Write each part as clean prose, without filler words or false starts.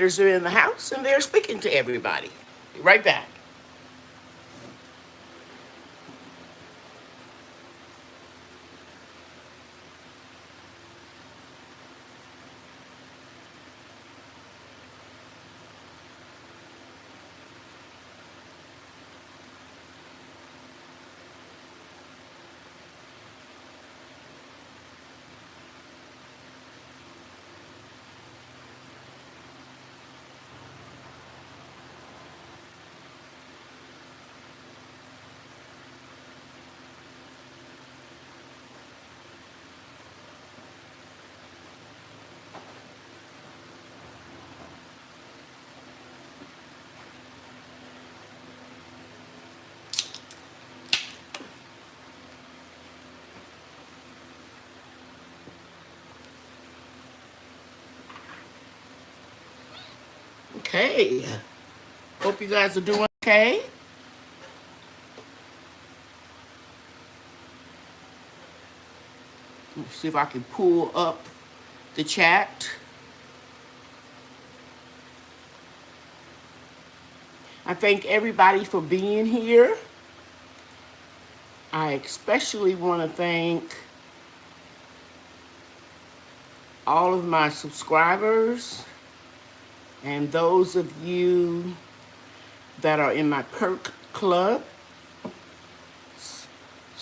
are in the house and they're speaking to everybody. Be right back. Okay. Hope you guys are doing okay. Let's see if I can pull up the chat. I thank everybody for being here. I especially want to thank all of my subscribers and those of you that are in my perk club. It's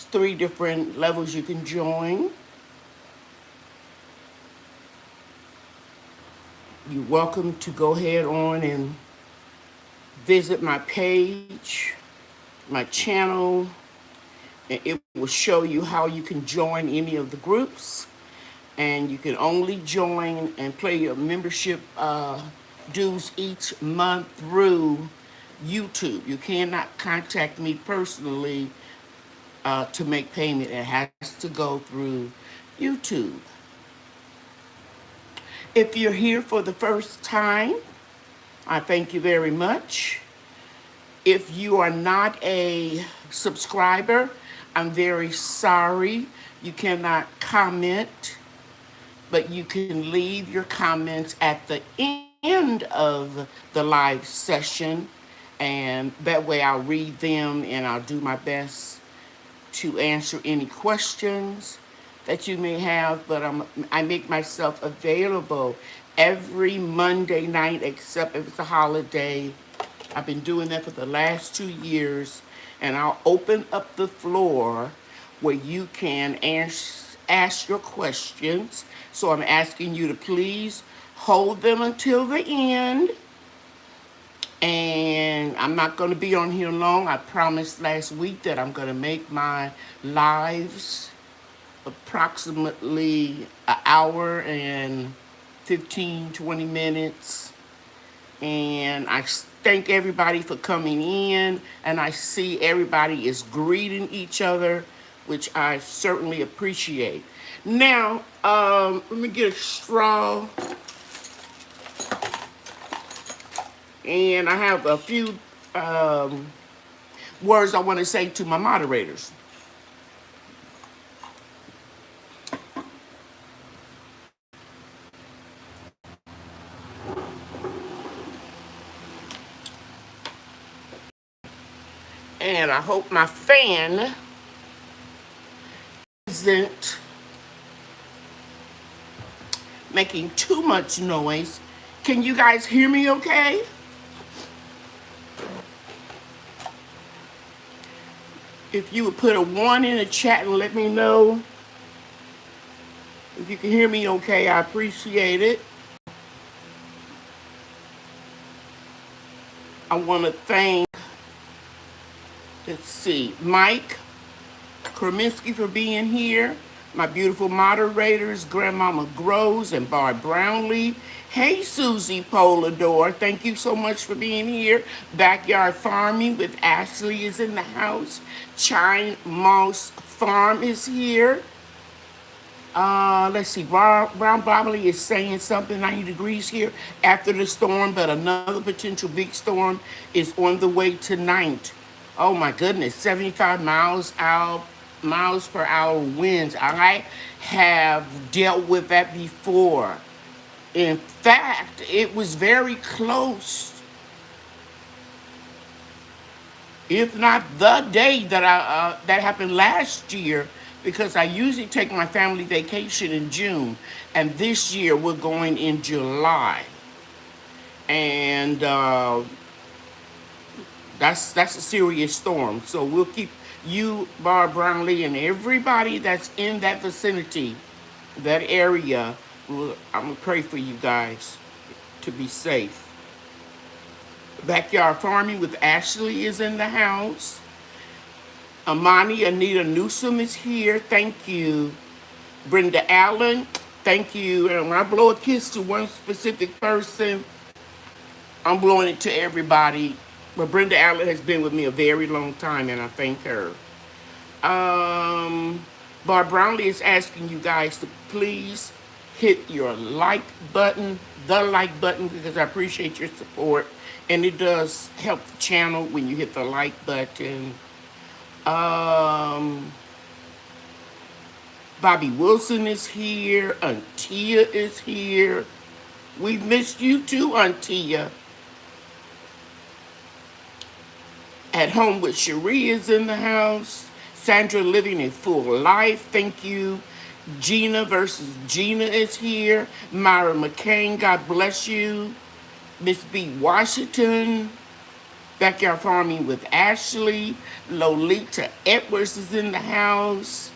3 different levels you can join. You're welcome to go ahead on and visit my page, my channel, and it will show you how you can join any of the groups. And you can only join and pay your membership dues each month through YouTube. You cannot contact me personally to make payment. It has to go through YouTube. If you're here for the first time, I thank you very much. If you are not a subscriber, I'm very sorry. You cannot comment, but you can leave your comments at the end of the live session, and that way I'll read them and I'll do my best to answer any questions that you may have. But I make myself available every Monday night except if it's a holiday. I've been doing that for the last 2 years, and I'll open up the floor where you can ask your questions. So I'm asking you to please hold them until the end. And I'm not going to be on here long. I promised last week that I'm going to make my lives approximately an hour and 15, 20 minutes. And I thank everybody for coming in. And I see everybody is greeting each other, which I certainly appreciate. Now, let me get a straw. And I have a few words I want to say to my moderators. And I hope my fan isn't making too much noise. Can you guys hear me okay? If you would put a 1 in the chat and let me know if you can hear me okay, I appreciate it. I want to thank, let's see, Mike Kraminski for being here. My beautiful moderators, Grandmama Groves and Barb Brownlee. Hey, Susie Polador, thank you so much for being here. Backyard Farming with Ashley is in the house. Chine Moss Farm is here. Let's see, Brown Broccoli is saying something, 90 degrees here after the storm, but another potential big storm is on the way tonight. Oh my goodness, 75 miles per hour winds. I have dealt with that before in fact, it was very close, if not the day that that happened last year, because I usually take my family vacation in June, and this year we're going in July, and that's a serious storm. So we'll keep you, Barb Brownlee, and everybody that's in that vicinity, that area. I'm gonna pray for you guys to be safe. Backyard Farming with Ashley is in the house. Amani Anita Newsom is here. Thank you. Brenda Allen, thank you. And when I blow a kiss to one specific person, I'm blowing it to everybody. But Brenda Allen has been with me a very long time, and I thank her. Barb Brownlee is asking you guys to please hit your like button, the like button, because I appreciate your support. And it does help the channel when you hit the like button. Bobby Wilson is here. Antia is here. We've missed you too, Antia. At Home with Cherie is in the house. Sandra Living a Full Life, thank you. Gina versus Gina is here. Myra McCain, God bless you. Miss B. Washington. Backyard Farming with Ashley. Lolita Edwards is in the house.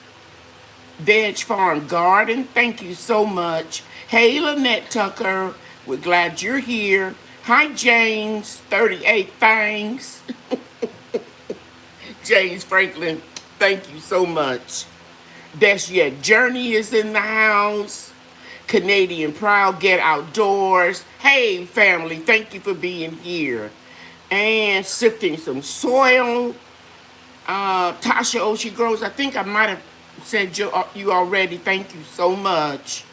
Veg Farm Garden, thank you so much. Hey, Lynette Tucker, we're glad you're here. Hi, James, 38 Thanks. James Franklin, thank you so much. That's Yet Journey is in the house. Canadian Proud, Get Outdoors. Hey, family, thank you for being here. And Sifting Some Soil. Tasha Oshie Grows, I think I might have said you already. Thank you so much.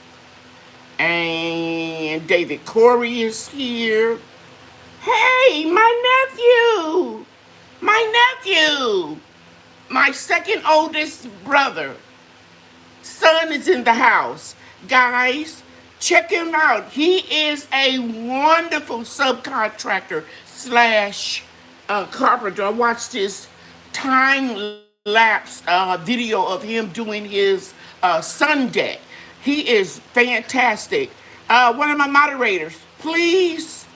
And David Corey is here. Hey, my nephew. My second oldest brother. Son is in the house. Guys, check him out. He is a wonderful subcontractor slash carpenter. I watched his time-lapse video of him doing his sun deck. He is fantastic. One of my moderators, please,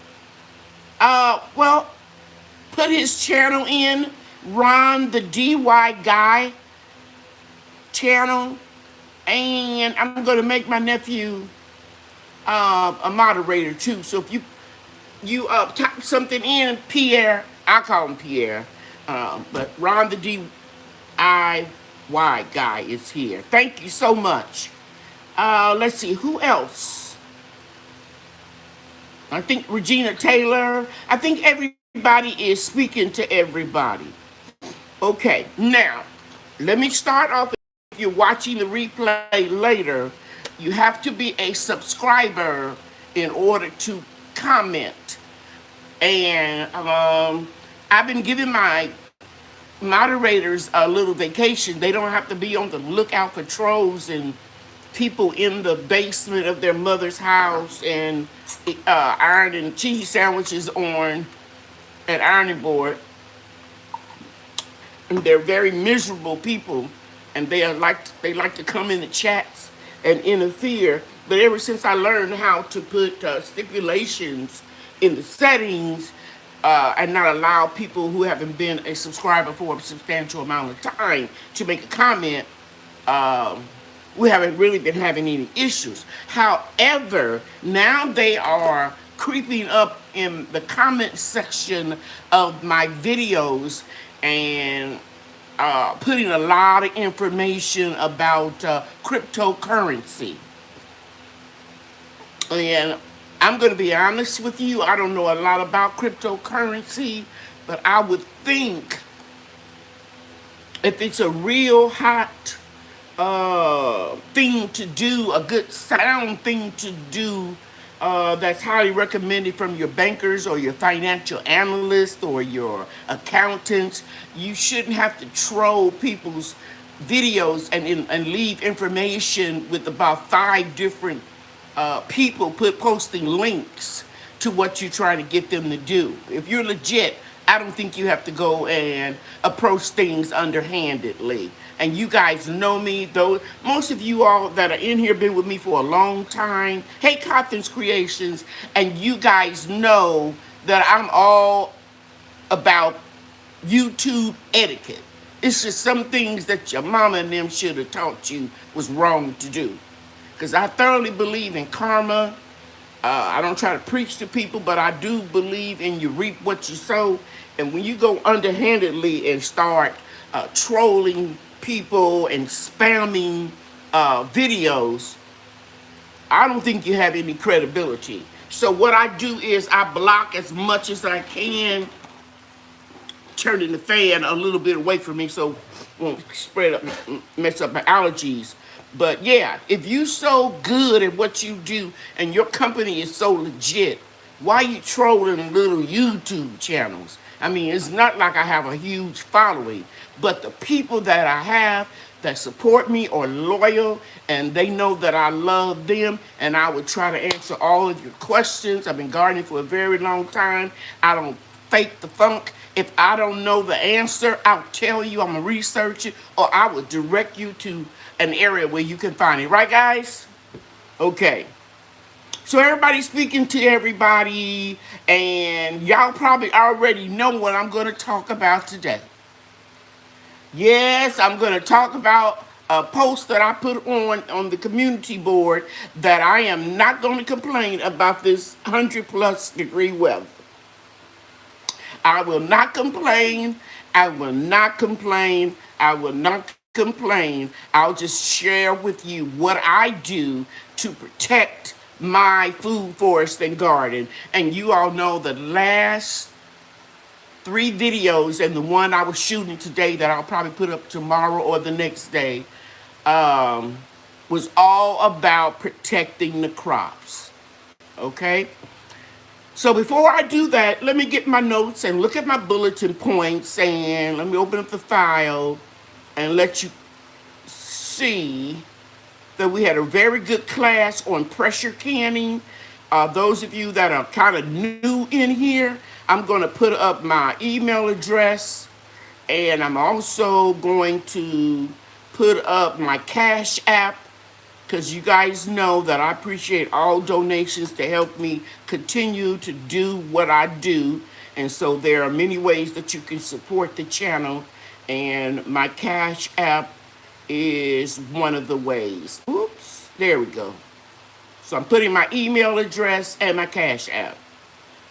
put his channel in, Ron the DY Guy channel, and I'm going to make my nephew a moderator too. So if you type something in, Pierre, I call him Pierre, but Ron the DIY Guy is here. Thank you so much. Let's see, who else? I think Regina Taylor. I think everybody is speaking to everybody. Okay, now, let me start off. If you're watching the replay later, you have to be a subscriber in order to comment. And I've been giving my moderators a little vacation. They don't have to be on the lookout for trolls and people in the basement of their mother's house and ironing cheese sandwiches on an ironing board. And they're very miserable people, and they like to come in the chats and interfere. But ever since I learned how to put stipulations in the settings and not allow people who haven't been a subscriber for a substantial amount of time to make a comment, we haven't really been having any issues. However, now they are creeping up in the comment section of my videos and putting a lot of information about cryptocurrency. And I'm going to be honest with you, I don't know a lot about cryptocurrency, but I would think if it's a real hot thing to do, a good sound thing to do, that's highly recommended from your bankers or your financial analyst or your accountants, you shouldn't have to troll people's videos and leave information with about 5 different people posting links to what you're trying to get them to do. If you're legit, I don't think you have to go and approach things underhandedly. And you guys know me, though. Most of you all that are in here been with me for a long time. Hey, Cotton's Creations, and you guys know that I'm all about YouTube etiquette. It's just some things that your mama and them should have taught you was wrong to do. Because I thoroughly believe in karma. I don't try to preach to people, but I do believe in you reap what you sow. And when you go underhandedly and start trolling people and spamming videos, I don't think you have any credibility. So what I do is I block as much as I can, turning the fan a little bit away from me so it won't spread up, mess up my allergies. But yeah, if you so good at what you do and your company is so legit, why are you trolling little YouTube channels? I mean, it's not like I have a huge following, but the people that I have that support me are loyal, and they know that I love them, and I would try to answer all of your questions. I've been gardening for a very long time. I don't fake the funk. If I don't know the answer, I'll tell you. I'm going to research it, or I will direct you to an area where you can find it. Right, guys? Okay. So everybody's speaking to everybody, and y'all probably already know what I'm going to talk about today. Yes, I'm going to talk about a post that I put on the community board that I am not going to complain about this 100+ degree weather. I will not complain. I will not complain. I will not complain. I'll just share with you what I do to protect my food, forest, and garden. And you all know the last 3 videos and the one I was shooting today that I'll probably put up tomorrow or the next day was all about protecting the crops. Okay? So before I do that, let me get my notes and look at my bulletin points, and let me open up the file and let you see that we had a very good class on pressure canning. Those of you that are kind of new in here, I'm going to put up my email address, and I'm also going to put up my Cash App, because you guys know that I appreciate all donations to help me continue to do what I do. And so there are many ways that you can support the channel, and my Cash App is one of the ways. Oops, there we go. So I'm putting my email address and my Cash App.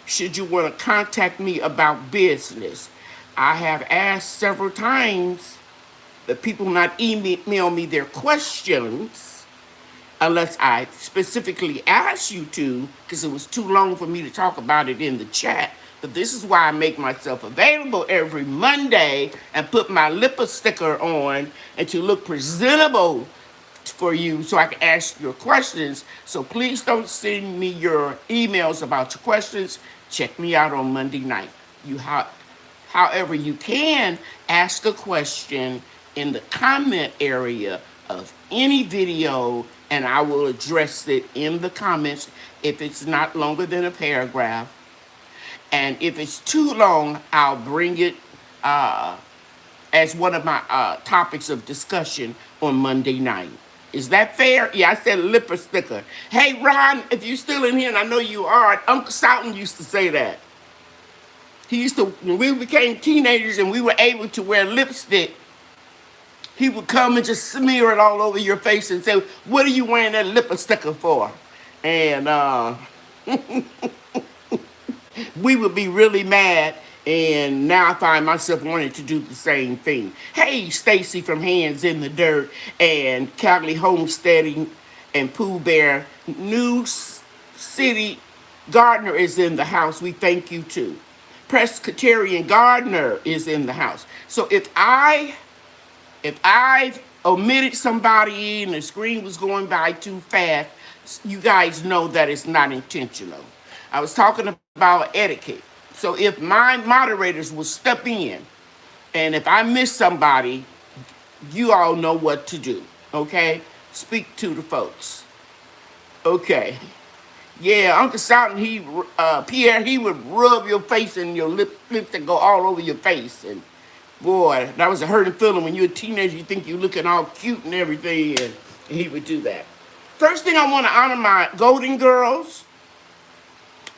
Should you want to contact me about business, I have asked several times that people not email me their questions unless I specifically asked you to, because it was too long for me to talk about it in the chat. But this is why I make myself available every Monday and put my lipper sticker on and to look presentable for you so I can ask your questions. So please don't send me your emails about your questions. Check me out on Monday night. However, you can ask a question in the comment area of any video, and I will address it in the comments if it's not longer than a paragraph. And if it's too long, I'll bring it as one of my topics of discussion on Monday night. Is that fair? Yeah, I said lipper sticker. Hey, Ron, if you're still in here, and I know you are, Uncle Souton used to say that. He used to, when we became teenagers and we were able to wear lipstick, he would come and just smear it all over your face and say, "What are you wearing that lipper sticker for?" And we would be really mad. And now I find myself wanting to do the same thing. Hey, Stacy from Hands in the Dirt and Cali Homesteading and Pooh Bear. New City Gardener is in the house. We thank you too. Presbyterian Gardener is in the house. So if I omitted somebody and the screen was going by too fast, you guys know that it's not intentional. I was talking about etiquette. So if my moderators will step in, and if I miss somebody, you all know what to do, okay? Speak to the folks. Okay. Yeah, Uncle Southern, Pierre, he would rub your face and your lips that go all over your face. And boy, that was a hurting feeling when you're a teenager. You think you're looking all cute and everything, and he would do that. First thing, I want to honor my Golden Girls.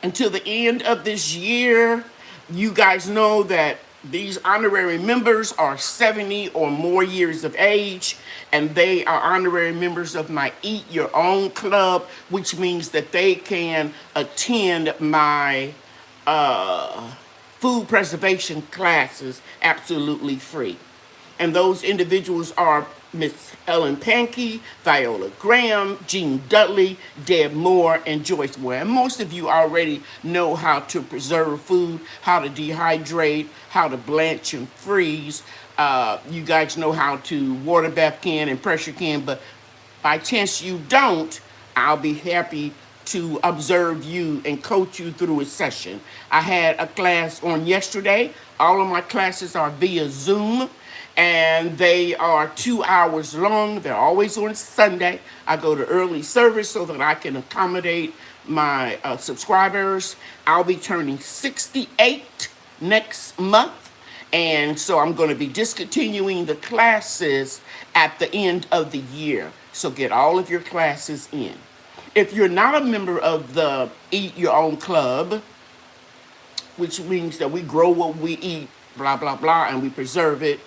Until the end of this year, you guys know that these honorary members are 70 or more years of age, and they are honorary members of my Eat Your Own Club, which means that they can attend my food preservation classes absolutely free. And those individuals are Miss Ellen Pankey, Viola Graham, Jean Dudley, Deb Moore, and Joyce Moore. And most of you already know how to preserve food, how to dehydrate, how to blanch and freeze. You guys know how to water bath can and pressure can, but by chance you don't, I'll be happy to observe you and coach you through a session. I had a class on yesterday. All of my classes are via Zoom, and they are 2 hours long. They're always on Sunday. I go to early service so that I can accommodate my subscribers. I'll be turning 68 next month, and so I'm going to be discontinuing the classes at the end of the year. So get all of your classes in. If you're not a member of the Eat Your Own Club, which means that we grow what we eat, blah, blah, blah, and we preserve it,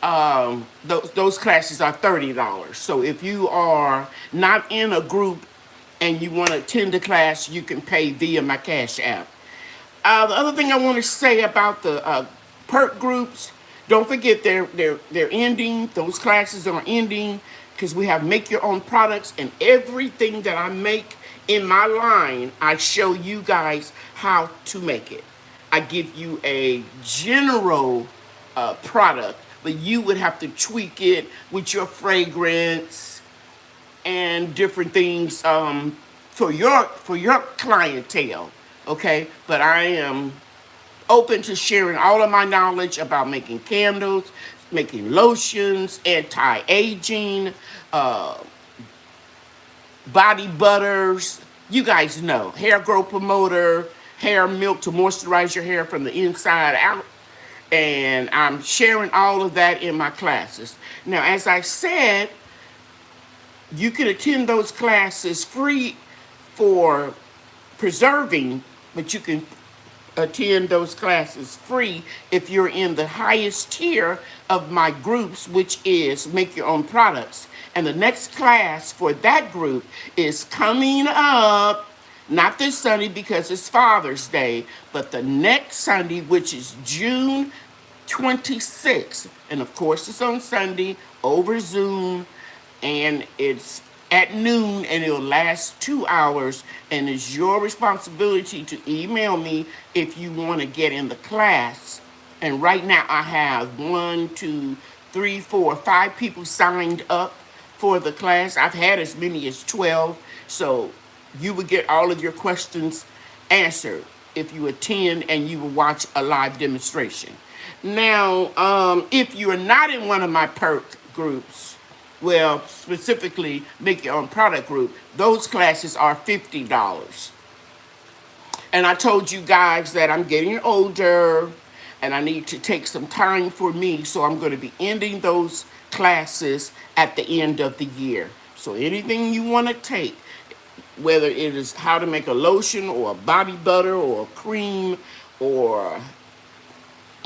those classes are $30. So if you are not in a group and you want to attend a class, you can pay via my Cash App. The other thing I want to say about the perk groups, don't forget they're ending. Those classes are ending because we have make your own products, and everything that I make in my line, I show you guys how to make it. I give you a general product, but you would have to tweak it with your fragrance and different things for your clientele. Okay, but I am open to sharing all of my knowledge about making candles, making lotions, anti-aging, body butters. You guys know, hair growth promoter, hair milk to moisturize your hair from the inside out. And I'm sharing all of that in my classes. Now, as I said, you can attend those classes free for preserving, but you can attend those classes free if you're in the highest tier of my groups, which is Make Your Own Products. And the next class for that group is coming up, not this Sunday because it's Father's Day, but the next Sunday, which is June 26th. And of course, it's on Sunday over Zoom, and it's at noon, and it'll last 2 hours, and it's your responsibility to email me if you want to get in the class. And right now I have 1, 2, 3, 4, 5 people signed up for the class. I've had as many as 12, so you would get all of your questions answered if you attend and you will watch a live demonstration. Now, if you are not in one of my perk groups, well, specifically Make Your Own Product group, those classes are $50. And I told you guys that I'm getting older and I need to take some time for me, so I'm going to be ending those classes at the end of the year. So anything you want to take, whether it is how to make a lotion or a body butter or a cream or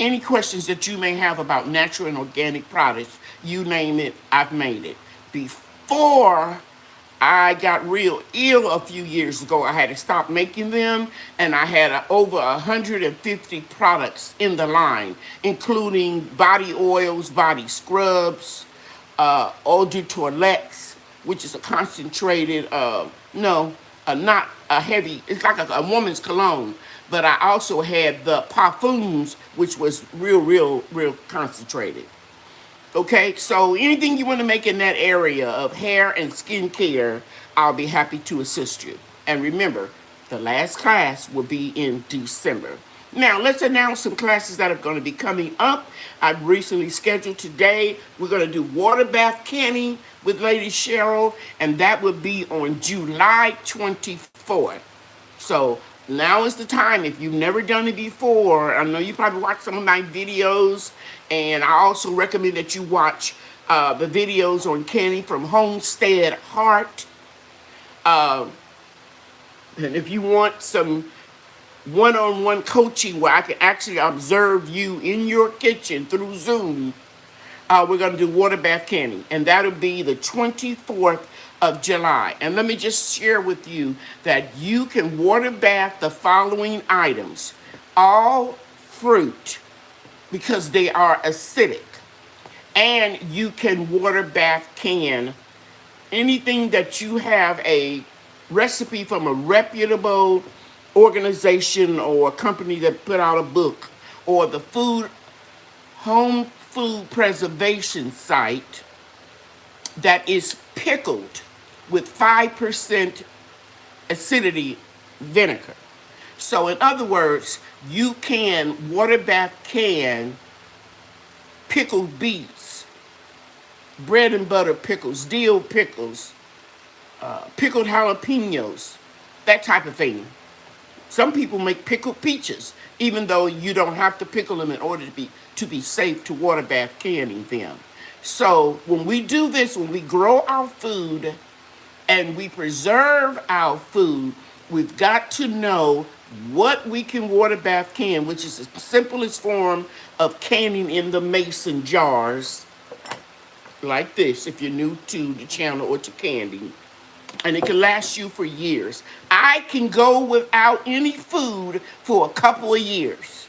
any questions that you may have about natural and organic products, you name it, I've made it. Before I got real ill a few years ago, I had to stop making them, and I had over 150 products in the line, including body oils, body scrubs, eau de toilette, which is a concentrated, not a heavy, it's like a woman's cologne. But I also had the parfums, which was real concentrated. Okay, so anything you want to make in that area of hair and skincare, I'll be happy to assist you. And remember, the last class will be in December. Now, let's announce some classes that are going to be coming up. I've recently scheduled today. We're going to do water bath canning with Lady Cheryl, and that will be on July 24th. So now is the time. If you've never done it before, I know you probably watched some of my videos, and I also recommend that you watch the videos on canning from Homestead Heart. And if you want some one-on-one coaching where I can actually observe you in your kitchen through Zoom, we're going to do water bath canning, and that'll be the 24th of July. And let me just share with you that you can water bath the following items: all fruit, because they are acidic, and you can water bath can anything that you have a recipe from a reputable organization or a company that put out a book, or the home food preservation site that is pickled with 5% acidity vinegar. So in other words, you can water bath can pickled beets, bread and butter pickles, dill pickles, pickled jalapenos, that type of thing. Some people make pickled peaches, even though you don't have to pickle them in order to be safe to water bath canning them. So when we do this, when we grow our food and we preserve our food, we've got to know what we can water bath can, which is the simplest form of canning in the mason jars, like this, if you're new to the channel or to candy. And it can last you for years. I can go without any food for a couple of years.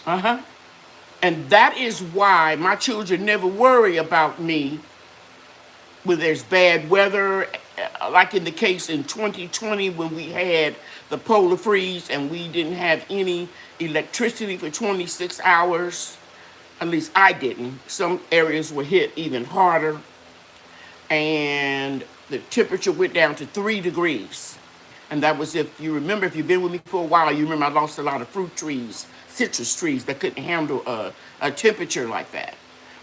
And that is why my children never worry about me when there's bad weather, like in the case in 2020 when we had the polar freeze and we didn't have any electricity for 26 hours. At least I didn't. Some areas were hit even harder. And the temperature went down to 3 degrees. And that was, if you remember, if you've been with me for a while, you remember I lost a lot of fruit trees, citrus trees that couldn't handle a temperature like that.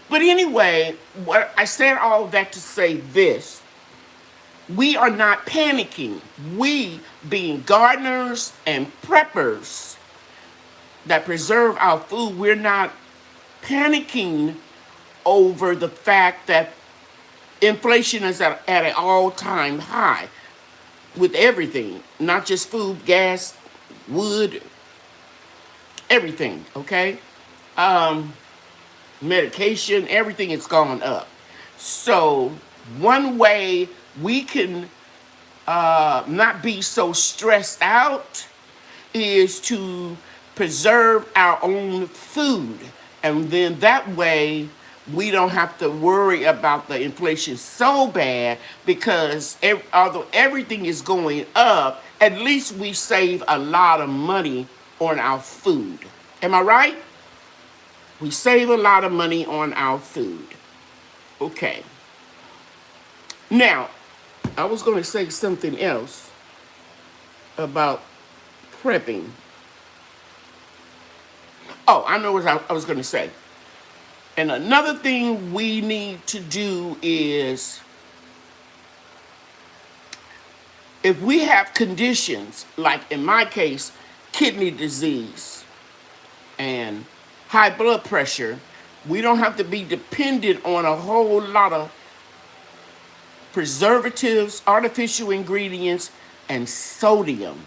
But anyway, what I said all that to say this: we are not panicking. We, being gardeners and preppers that preserve our food, we're not panicking over the fact that inflation is at an all-time high with everything, not just food, gas, wood, everything, okay? Medication, everything has gone up. So one way we can not be so stressed out is to preserve our own food. And then that way we don't have to worry about the inflation so bad, because although everything is going up, at least we save a lot of money on our food. Am I right? We save a lot of money on our food. Okay. Now, I was going to say something else about prepping. Oh, I know what I was going to say. And another thing we need to do is, if we have conditions, like in my case, kidney disease and high blood pressure, we don't have to be dependent on a whole lot of preservatives, artificial ingredients, and sodium.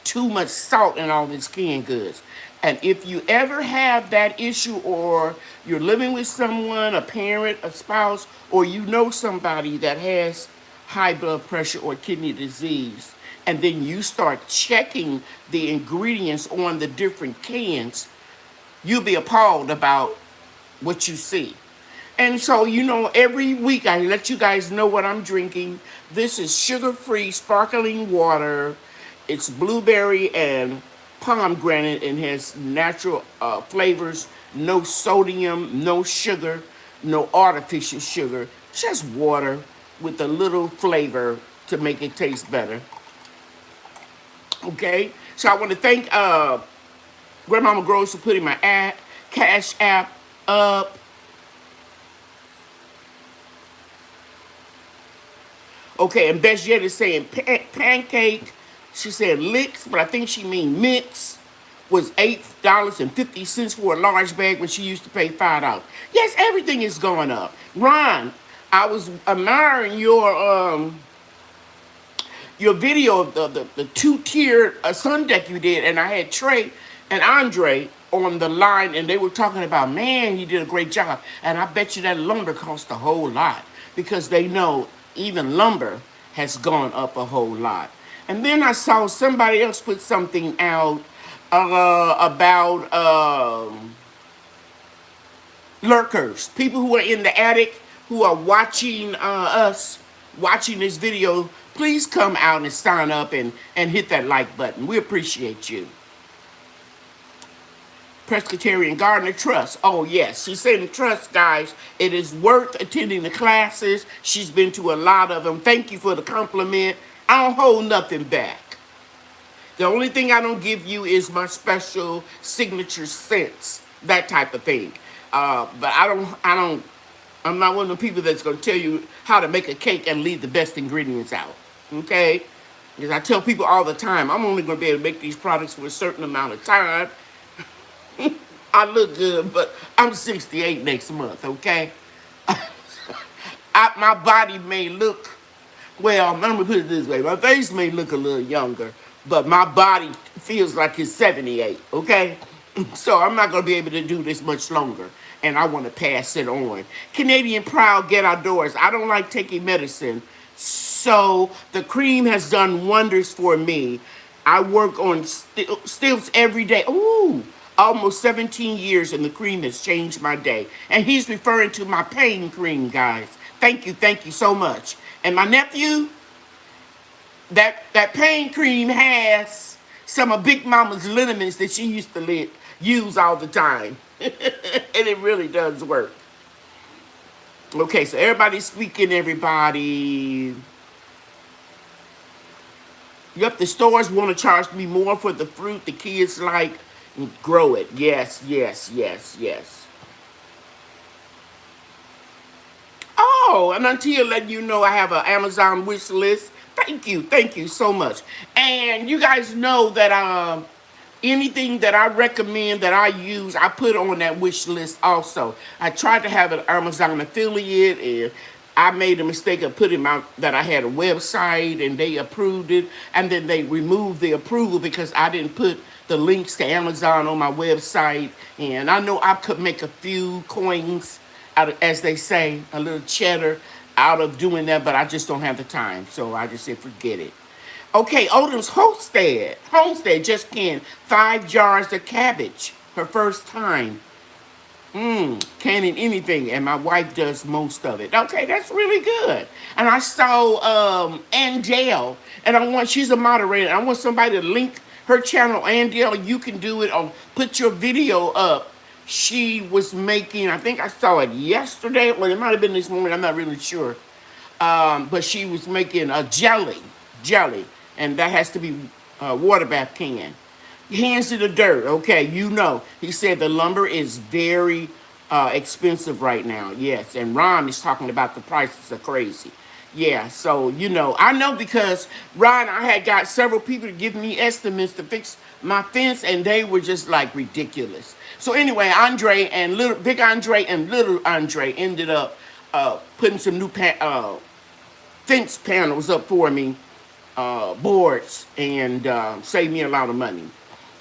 Too much salt in all these canned goods. And if you ever have that issue, or you're living with someone, a parent, a spouse, or you know somebody that has high blood pressure or kidney disease, and then you start checking the ingredients on the different cans, you'll be appalled about what you see. And so, every week I let you guys know what I'm drinking. This is sugar-free sparkling water. It's blueberry and pomegranate and has natural flavors, no sodium, no sugar, no artificial sugar, just water with a little flavor to make it taste better. Okay, So I want to thank Grandmama Gross for putting my Cash App up. Okay, and Best Yet is saying pancake. She said licks, but I think she mean mix. Was $8.50 for a large bag when she used to pay $5. Yes, everything is going up. Ron, I was admiring your video of the two-tiered sun deck you did, and I had Trey and Andre on the line, and they were talking about, man, he did a great job. And I bet you that lumber cost a whole lot because they know even lumber has gone up a whole lot. And then I saw somebody else put something out about lurkers, people who are in the attic who are watching us, watching this video. Please come out and sign up and hit that like button. We appreciate you. Presbyterian Gardener Trust. Oh, yes. She's saying trust, guys. It is worth attending the classes. She's been to a lot of them. Thank you for the compliment. I don't hold nothing back. The only thing I don't give you is my special signature scents, that type of thing. But I'm not one of the people that's going to tell you how to make a cake and leave the best ingredients out. Okay? Because I tell people all the time, I'm only going to be able to make these products for a certain amount of time. I look good, but I'm 68 next month, okay? My body may look, well, I'm going to put it this way. My face may look a little younger, but my body feels like it's 78, okay? So I'm not going to be able to do this much longer, and I want to pass it on. Canadian Proud, get outdoors. I don't like taking medicine, so the cream has done wonders for me. I work on stilts every day. Ooh, almost 17 years, and the cream has changed my day. And he's referring to my pain cream, guys. Thank you so much. And my nephew, that pain cream has some of Big Mama's liniments that she used to use all the time. And it really does work. Okay, so everybody's speaking, everybody. Yep, the stores want to charge me more for the fruit the kids like. Grow it. Yes. Oh, and until letting you know I have an Amazon wish list. Thank you so much. And you guys know that anything that I recommend that I use, I put on that wish list also. I tried to have an Amazon affiliate, and I made a mistake of putting that I had a website, and they approved it, and then they removed the approval because I didn't put the links to Amazon on my website. And I know I could make a few coins out of, as they say, a little cheddar out of doing that, but I just don't have the time. So I just said, forget it. Okay, Odom's Homestead just canned 5 jars of cabbage. Her first time. Canning anything, and my wife does most of it. Okay, that's really good. And I saw Angel, and she's a moderator. I want somebody to link her channel. Angel, you can do it, or put your video up. She was making, I think I saw it yesterday, or it might have been this morning, I'm not really sure. But she was making a jelly, and that has to be a water bath can. Hands to the dirt, okay, you know. He said the lumber is very expensive right now, yes. And Ron is talking about the prices are crazy. Yeah, so, you know, I know because, Ron, I had got several people to give me estimates to fix my fence, and they were just, like, ridiculous. So, anyway, Big Andre and Little Andre ended up putting some new fence panels up for me, boards, and saved me a lot of money.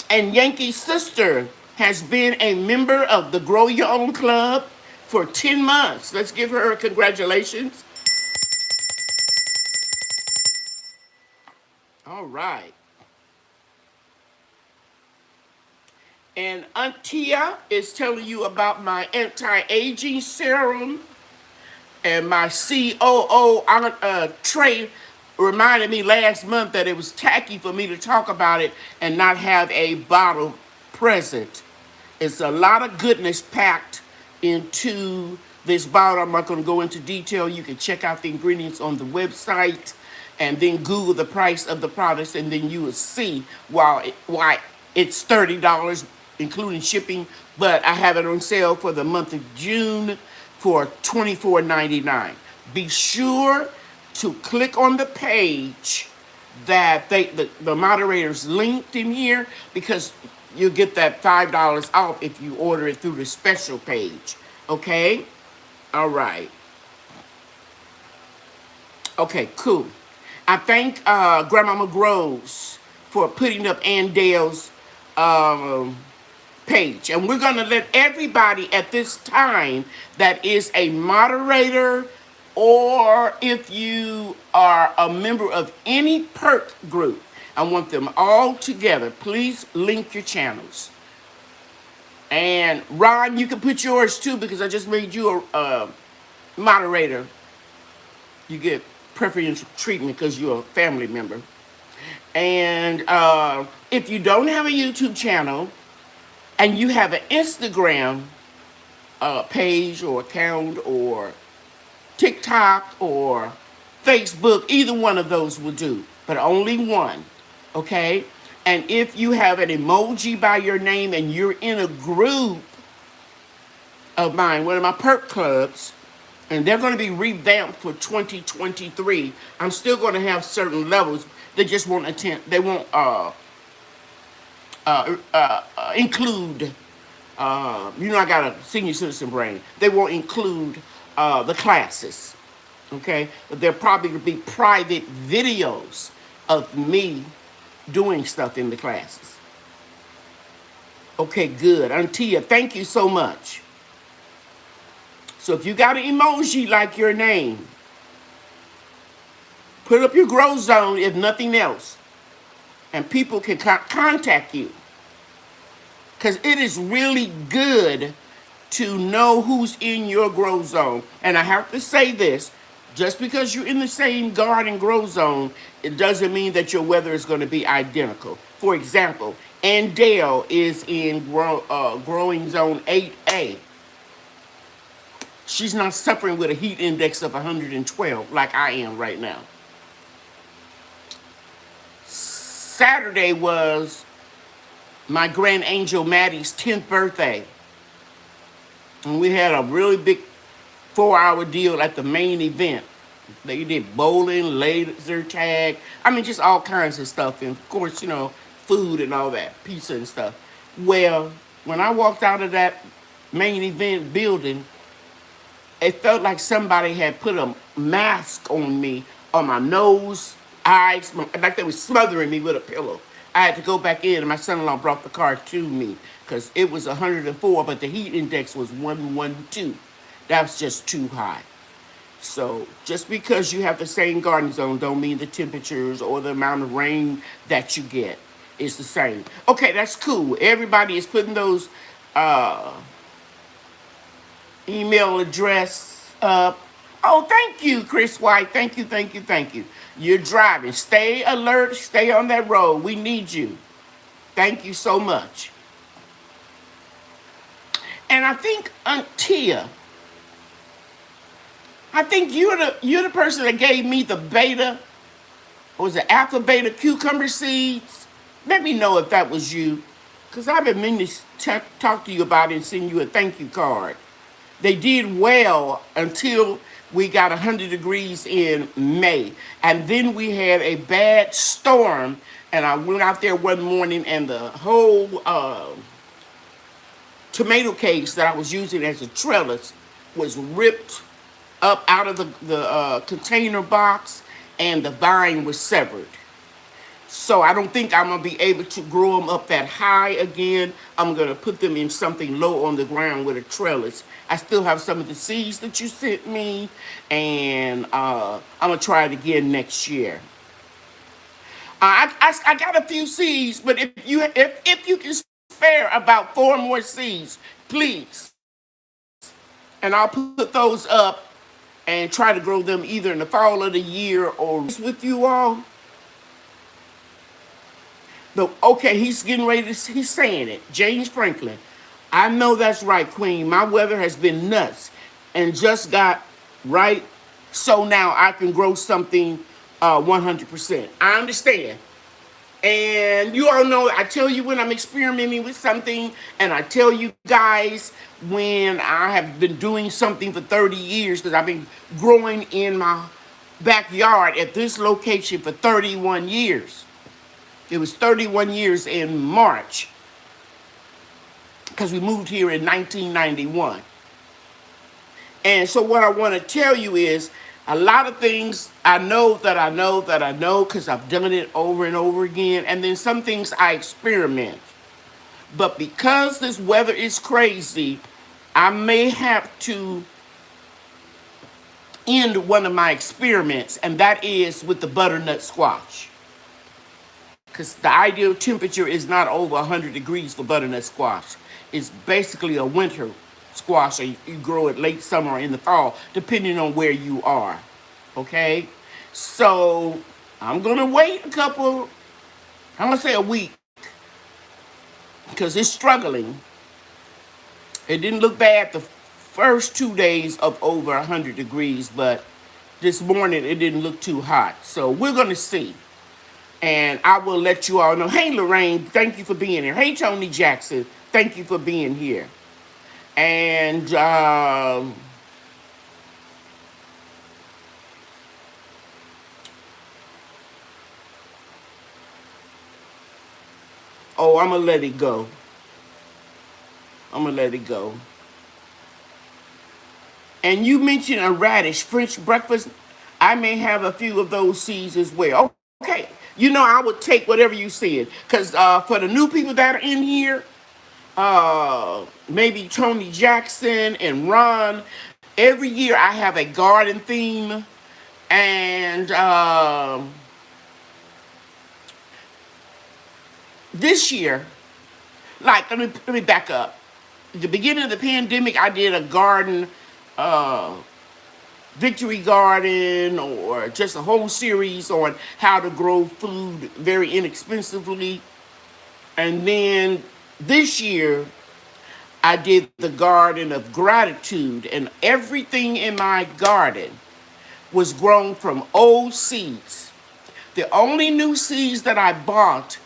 And Yankee's sister has been a member of the Grow Your Own Club for 10 months. Let's give her congratulations. All right. And Aunt Tia is telling you about my anti-aging serum. And my COO, Trey, reminded me last month that it was tacky for me to talk about it and not have a bottle present. It's a lot of goodness packed into this bottle. I'm not going to go into detail. You can check out the ingredients on the website. and then Google the price of the products, and then you will see why it's $30, including shipping. But I have it on sale for the month of June for $24.99. Be sure to click on the page that the moderators linked in here, because you get that $5 off if you order it through the special page. Okay? All right. Okay, cool. I thank Grandmama Groves for putting up Ann Dale's page. And we're going to let everybody at this time that is a moderator, or if you are a member of any perk group, I want them all together. Please link your channels. And Ron, you can put yours too, because I just made you a moderator. You get preferential treatment because you're a family member. And if you don't have a YouTube channel and you have an Instagram page or account or TikTok or Facebook, either one of those will do, but only one, okay? And if you have an emoji by your name and you're in a group of mine, one of my perk clubs, and they're going to be revamped for 2023. I'm still going to have certain levels. They just won't they won't include, I got a senior citizen brain. They won't include the classes, okay? But there'll probably be private videos of me doing stuff in the classes. Okay, good. Antia, thank you so much. So if you got an emoji like your name, put up your grow zone if nothing else, and people can contact you. Because it is really good to know who's in your grow zone. And I have to say this, just because you're in the same garden grow zone, it doesn't mean that your weather is going to be identical. For example, Andale is in growing zone 8A. She's not suffering with a heat index of 112 like I am right now. Saturday was my grand angel Maddie's 10th birthday. And we had a really big 4-hour deal at the main event. They did bowling, laser tag, just all kinds of stuff. And of course, food and all that, pizza and stuff. Well, when I walked out of that main event building, it felt like somebody had put a mask on me, on my nose, eyes, like they were smothering me with a pillow. I had to go back in, and my son-in-law brought the car to me because it was 104, but the heat index was 112. That was just too high. So just because you have the same garden zone don't mean the temperatures or the amount of rain that you get is the same. Okay, that's cool. Everybody is putting those email address up. Oh, thank you, Chris White. Thank you, thank you, thank you. You're driving. Stay alert. Stay on that road. We need you. Thank you so much. And I think, Tia, I think you're the person that gave me the beta, or was it alpha beta cucumber seeds? Let me know if that was you, because I've been meaning to talk to you about it and send you a thank you card. They did well until we got 100 degrees in May. And then we had a bad storm. And I went out there one morning and the whole tomato case that I was using as a trellis was ripped up out of the container box, and the vine was severed. So I don't think I'm going to be able to grow them up that high again. I'm going to put them in something low on the ground with a trellis. I still have some of the seeds that you sent me, and I'm going to try it again next year. I got a few seeds, but if you can spare about 4 more seeds, please. And I'll put those up and try to grow them either in the fall of the year or with you all. Okay, he's getting ready he's saying it. James Franklin. I know that's right, Queen. My weather has been nuts and just got right. So now I can grow something 100%. I understand. And you all know, I tell you when I'm experimenting with something, and I tell you guys when I have been doing something for 30 years, because I've been growing in my backyard at this location for 31 years. It was 31 years in March, because we moved here in 1991. And so what I want to tell you is a lot of things I know that I know that I know because I've done it over and over again. And then some things I experiment. But because this weather is crazy, I may have to end one of my experiments, and that is with the butternut squash. Because the ideal temperature is not over 100 degrees for butternut squash. It's basically a winter squash, or you grow it late summer or in the fall, depending on where you are. Okay? So I'm going to wait I'm going to say a week, because it's struggling. It didn't look bad the first 2 days of over 100 degrees, but this morning it didn't look too hot. So we're going to see. And I will let you all know. Hey, Lorraine, thank you for being here. Hey, Tony Jackson, thank you for being here. And oh, I'm going to let it go. I'm going to let it go. And you mentioned a radish, French breakfast. I may have a few of those seeds as well. Okay. You know, I would take whatever you said. Because for the new people that are in here, maybe Tony Jackson and Ron, every year I have a garden theme. And this year, like, let me back up. At the beginning of the pandemic, I did a garden, victory garden, or just a whole series on how to grow food very inexpensively. And then this year, I did the garden of gratitude, and everything in my garden was grown from old seeds. The only new seeds that I bought,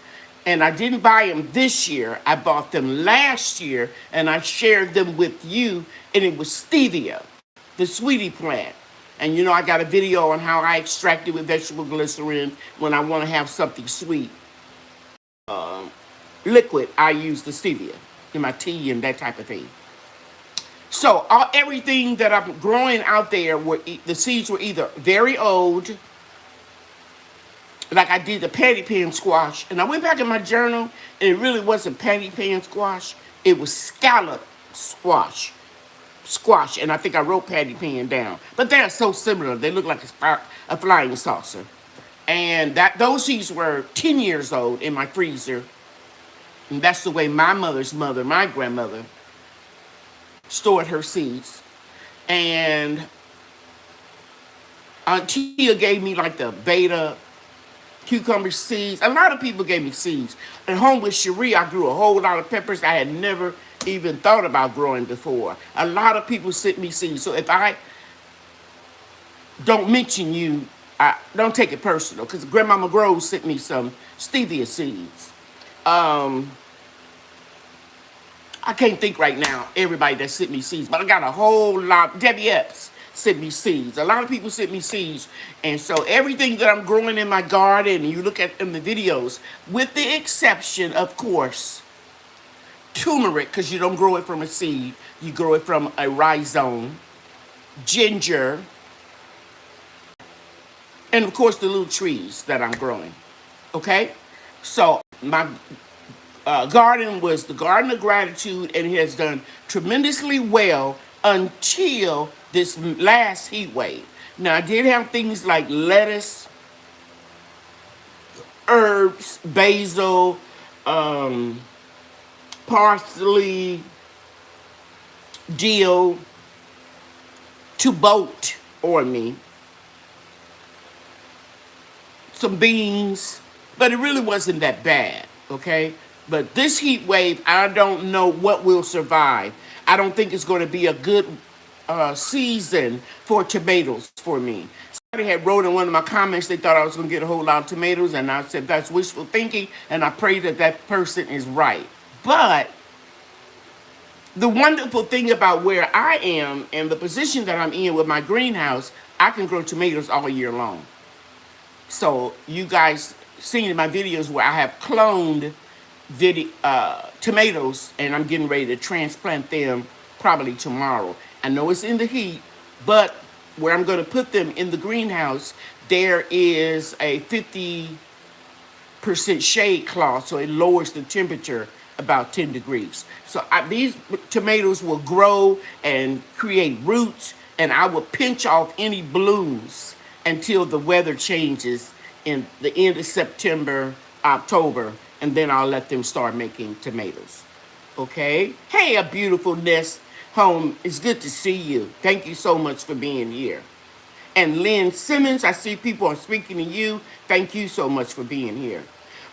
and I didn't buy them this year, I bought them last year, and I shared them with you, and it was stevia, the sweetie plant. And you know, I got a video on how I extract it with vegetable glycerin when I want to have something sweet. Liquid, I use the stevia in my tea and that type of thing. So everything that I'm growing out there, the seeds were either very old, like I did the patty pan squash, and I went back in my journal, and it really wasn't patty pan squash, it was scallop squash, and I think I wrote patty pan down. But they're so similar, they look like a flying saucer. And those seeds were 10 years old in my freezer, and that's the way my mother's mother, my grandmother, stored her seeds. And Aunt Tia gave me like the beta cucumber seeds. A lot of people gave me seeds. At home with Cherie, I grew a whole lot of peppers I had never even thought about growing before. A lot of people sent me seeds. So if I don't mention you, don't take it personal, because Grandmama Grove sent me some stevia seeds. I can't think right now everybody that sent me seeds, but I got a whole lot. Debbie Epps sent me seeds. A lot of people sent me seeds. And so everything that I'm growing in my garden, you look at in the videos, with the exception, of course, turmeric, because you don't grow it from a seed. You grow it from a rhizome. Ginger. And of course, the little trees that I'm growing. Okay? So my garden was the Garden of Gratitude, and it has done tremendously well until this last heat wave. Now, I did have things like lettuce, herbs, basil, parsley, dill, to boat on me, some beans, but it really wasn't that bad, okay? But this heat wave, I don't know what will survive. I don't think it's going to be a good season for tomatoes for me. had wrote in one of my comments they thought I was going to get a whole lot of tomatoes, and I said that's wishful thinking, and I pray that that person is right. But the wonderful thing about where I am and the position that I'm in with my greenhouse, I can grow tomatoes all year long. So you guys seen in my videos where I have cloned tomatoes, and I'm getting ready to transplant them probably tomorrow. I know it's in the heat, but where I'm going to put them in the greenhouse, there is a 50% shade cloth, so it lowers the temperature about 10 degrees. So these tomatoes will grow and create roots, and I will pinch off any blooms until the weather changes in the end of September, October, and then I'll let them start making tomatoes. Okay? Hey, a beautiful nest home. It's good to see you. Thank you so much for being here. And Lynn Simmons, I see people are speaking to you. Thank you so much for being here.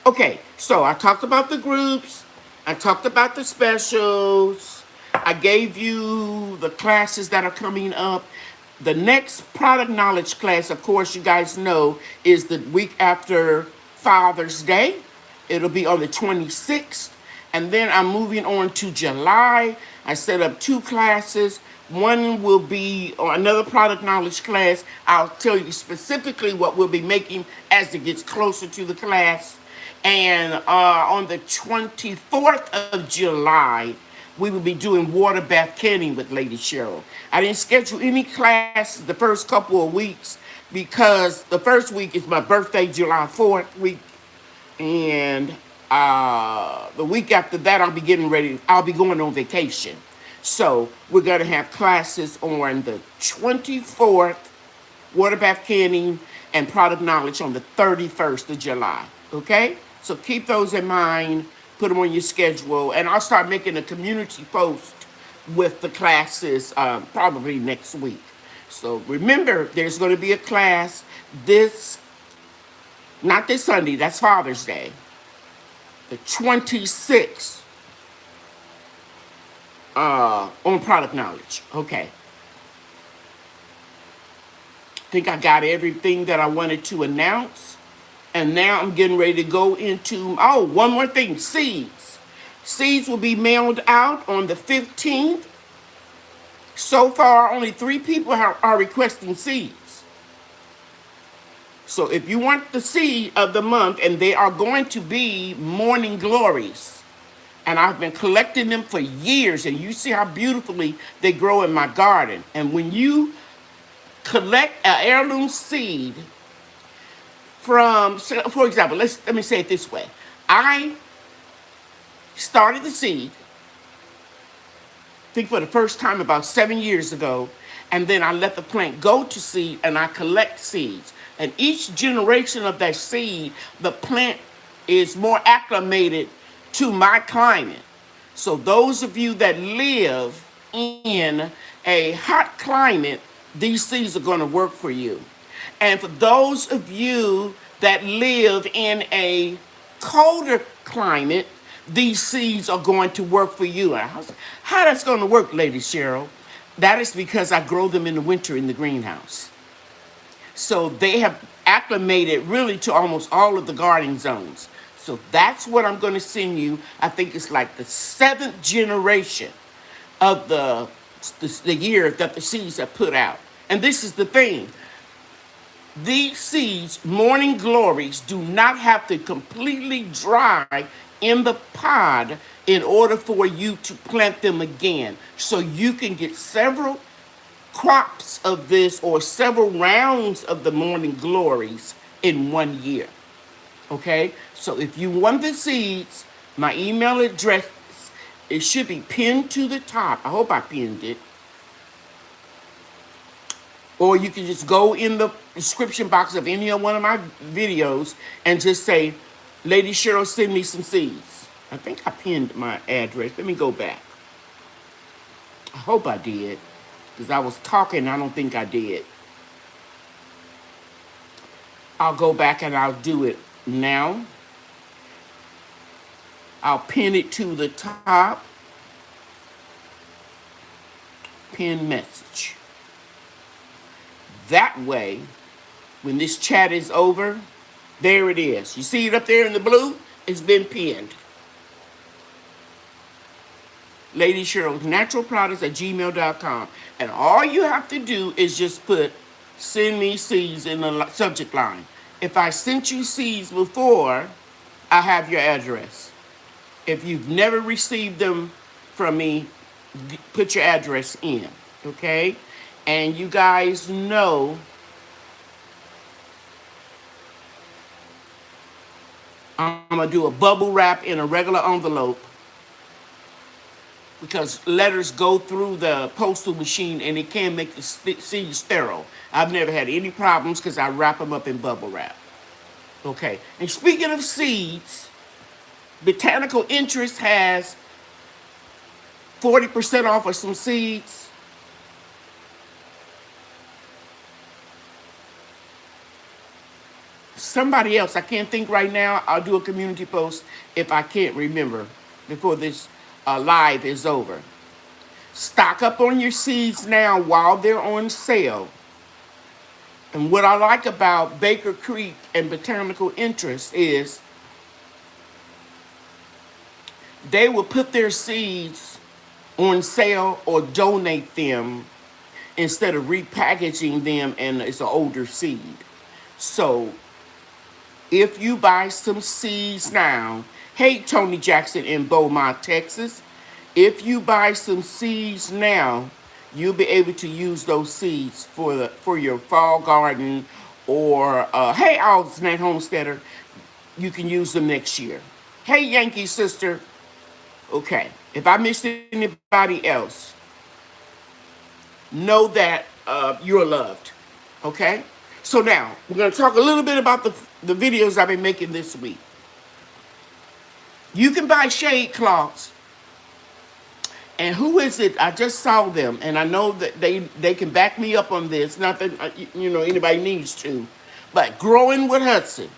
Okay, so I talked about the groups. I talked about the specials. I gave you the classes that are coming up. The next product knowledge class, of course, you guys know, is the week after Father's Day. It'll be on the 26th. And then I'm moving on to July. I set up 2 classes. One will be another product knowledge class. I'll tell you specifically what we'll be making as it gets closer to the class. And on the 24th of July, we will be doing water bath canning with Lady Cheryl. I didn't schedule any classes the first couple of weeks because the first week is my birthday, July 4th week. And the week after that, I'll be getting ready. I'll be going on vacation. So we're going to have classes on the 24th, water bath canning and product knowledge on the 31st of July. Okay? So keep those in mind. Put them on your schedule. And I'll start making a community post with the classes probably next week. So remember, there's going to be a class not this Sunday, that's Father's Day. The 26th on product knowledge. Okay. I think I got everything that I wanted to announce. And now I'm getting ready to go into, one more thing, seeds. Seeds will be mailed out on the 15th. So far, only 3 people are requesting seeds. So if you want the seed of the month, and they are going to be morning glories. And I've been collecting them for years, and you see how beautifully they grow in my garden. And when you collect an heirloom seed from, for example, let me say it this way. I started the seed, I think for the first time about 7 years ago, and then I let the plant go to seed, and I collect seeds. And each generation of that seed, the plant is more acclimated to my climate. So those of you that live in a hot climate, these seeds are going to work for you. And for those of you that live in a colder climate, these seeds are going to work for you. How that's going to work, Lady Cheryl? That is because I grow them in the winter in the greenhouse. So they have acclimated really to almost all of the gardening zones. So that's what I'm going to send you. I think it's like the 7th generation of the year that the seeds are put out. And this is the thing. These seeds, morning glories, do not have to completely dry in the pod in order for you to plant them again. So you can get several crops of this or several rounds of the morning glories in 1 year. Okay? So if you want the seeds, my email address, it should be pinned to the top. I hope I pinned it. Or you can just go in the description box of any of one of my videos and just say, Lady Cheryl, send me some seeds. I think I pinned my address. Let me go back. I hope I did, because I was talking. I don't think I did. I'll go back and I'll do it now. I'll pin it to the top. Pin message. That way, When this chat is over, there it is. You see it up there in the blue? It's been pinned. Lady Cheryl, naturalproducts@gmail.com. And all you have to do is just put send me seeds in the subject line. If I sent you seeds before, I have your address. If you've never received them from me, put your address in, okay? And you guys know I'm going to do a bubble wrap in a regular envelope because letters go through the postal machine and it can make the seeds sterile. I've never had any problems because I wrap them up in bubble wrap. Okay, and speaking of seeds, Botanical Interest has 40% off of some seeds. Somebody else, I can't think right now. I'll do a community post if I can't remember before this live is over. Stock up on your seeds now while they're on sale. And what I like about Baker Creek and Botanical Interest is they will put their seeds on sale or donate them instead of repackaging them and it's an older seed. So if you buy some seeds now, hey, Tony Jackson in Beaumont, Texas, if you buy some seeds now, you'll be able to use those seeds for your fall garden or, hey, Alsman Homesteader, you can use them next year. Hey, Yankee sister. Okay, if I missed anybody else, know that you're loved, okay? So now, we're going to talk a little bit about the videos I've been making this week. You can buy shade cloths. And who is it? I just saw them, and I know that they can back me up on this. Not that, anybody needs to. But Growing with Hudson.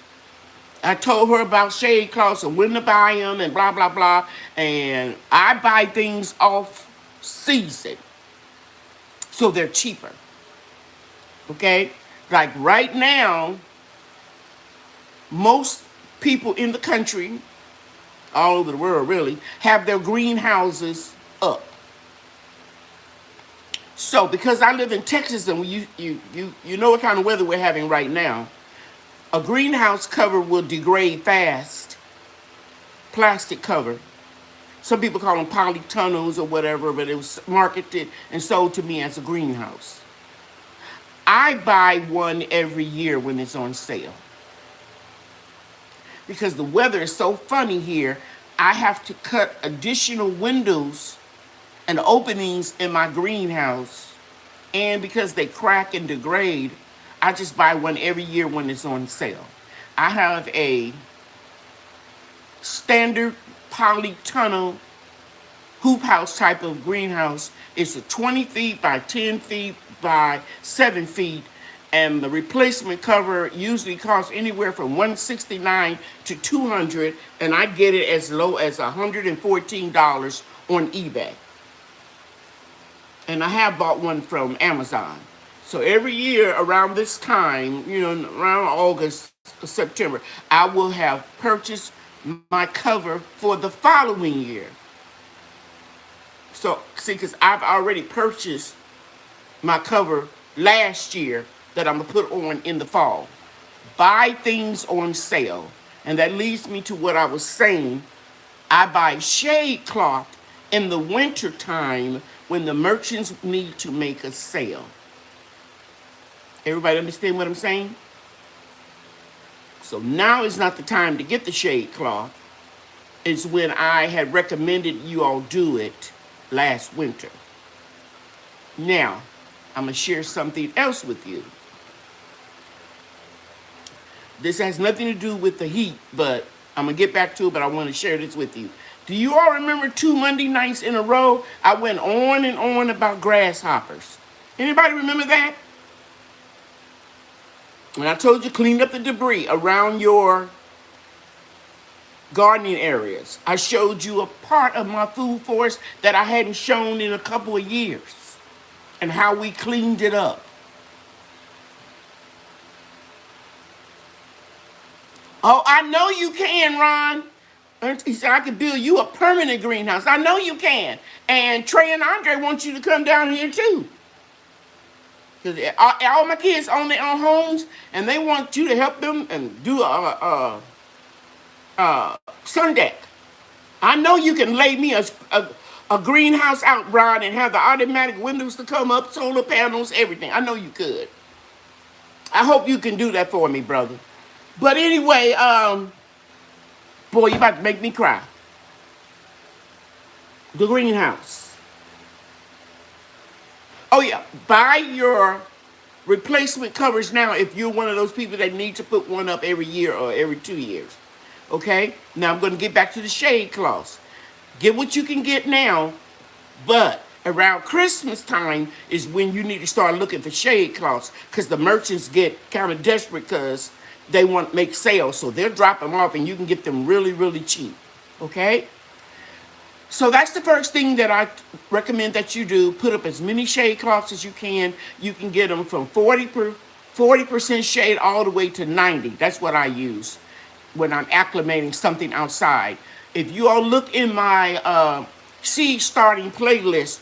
I told her about shade cloths and when to buy them and blah, blah, blah. And I buy things off season. So they're cheaper. Okay? Like right now, most people in the country, all over the world really, have their greenhouses up. So because I live in Texas and you know what kind of weather we're having right now, a greenhouse cover will degrade fast. Plastic cover. Some people call them polytunnels or whatever, but it was marketed and sold to me as a greenhouse. I buy one every year when it's on sale. Because the weather is so funny here, I have to cut additional windows and openings in my greenhouse. And because they crack and degrade, I just buy one every year when it's on sale. I have a standard polytunnel hoop house type of greenhouse. It's a 20 feet by 10 feet by 7 feet. And the replacement cover usually costs anywhere from $169 to $200, and I get it as low as $114 on eBay. And I have bought one from Amazon. So every year around this time, around August, September, I will have purchased my cover for the following year. So, see, because I've already purchased my cover last year that I'm going to put on in the fall. Buy things on sale. And that leads me to what I was saying. I buy shade cloth in the winter time when the merchants need to make a sale. Everybody understand what I'm saying? So now is not the time to get the shade cloth. It's when I had recommended you all do it last winter. Now, I'm going to share something else with you. This has nothing to do with the heat, but I'm going to get back to it, but I want to share this with you. Do you all remember 2 Monday nights in a row, I went on and on about grasshoppers? Anybody remember that? And I told you clean up the debris around your gardening areas. I showed you a part of my food forest that I hadn't shown in a couple of years and how we cleaned it up. Oh, I know you can, Ron. And he said, I can build you a permanent greenhouse. I know you can. And Trey and Andre want you to come down here too. Because all my kids own their own homes, and they want you to help them and do sun deck. I know you can lay me a greenhouse out, Ron, and have the automatic windows to come up, solar panels, everything. I know you could. I hope you can do that for me, brother. But anyway, boy, you about to make me cry. The greenhouse. Oh yeah, buy your replacement covers now if you're one of those people that need to put one up every year or every 2 years. Okay? Now I'm going to get back to the shade cloths. Get what you can get now, but around Christmas time is when you need to start looking for shade cloths because the merchants get kind of desperate because they want to make sales. So they'll drop them off and you can get them really, really cheap. Okay? So that's the first thing that I recommend that you do. Put up as many shade cloths as you can. You can get them from 40% shade all the way to 90. That's what I use when I'm acclimating something outside. If you all look in my seed starting playlist,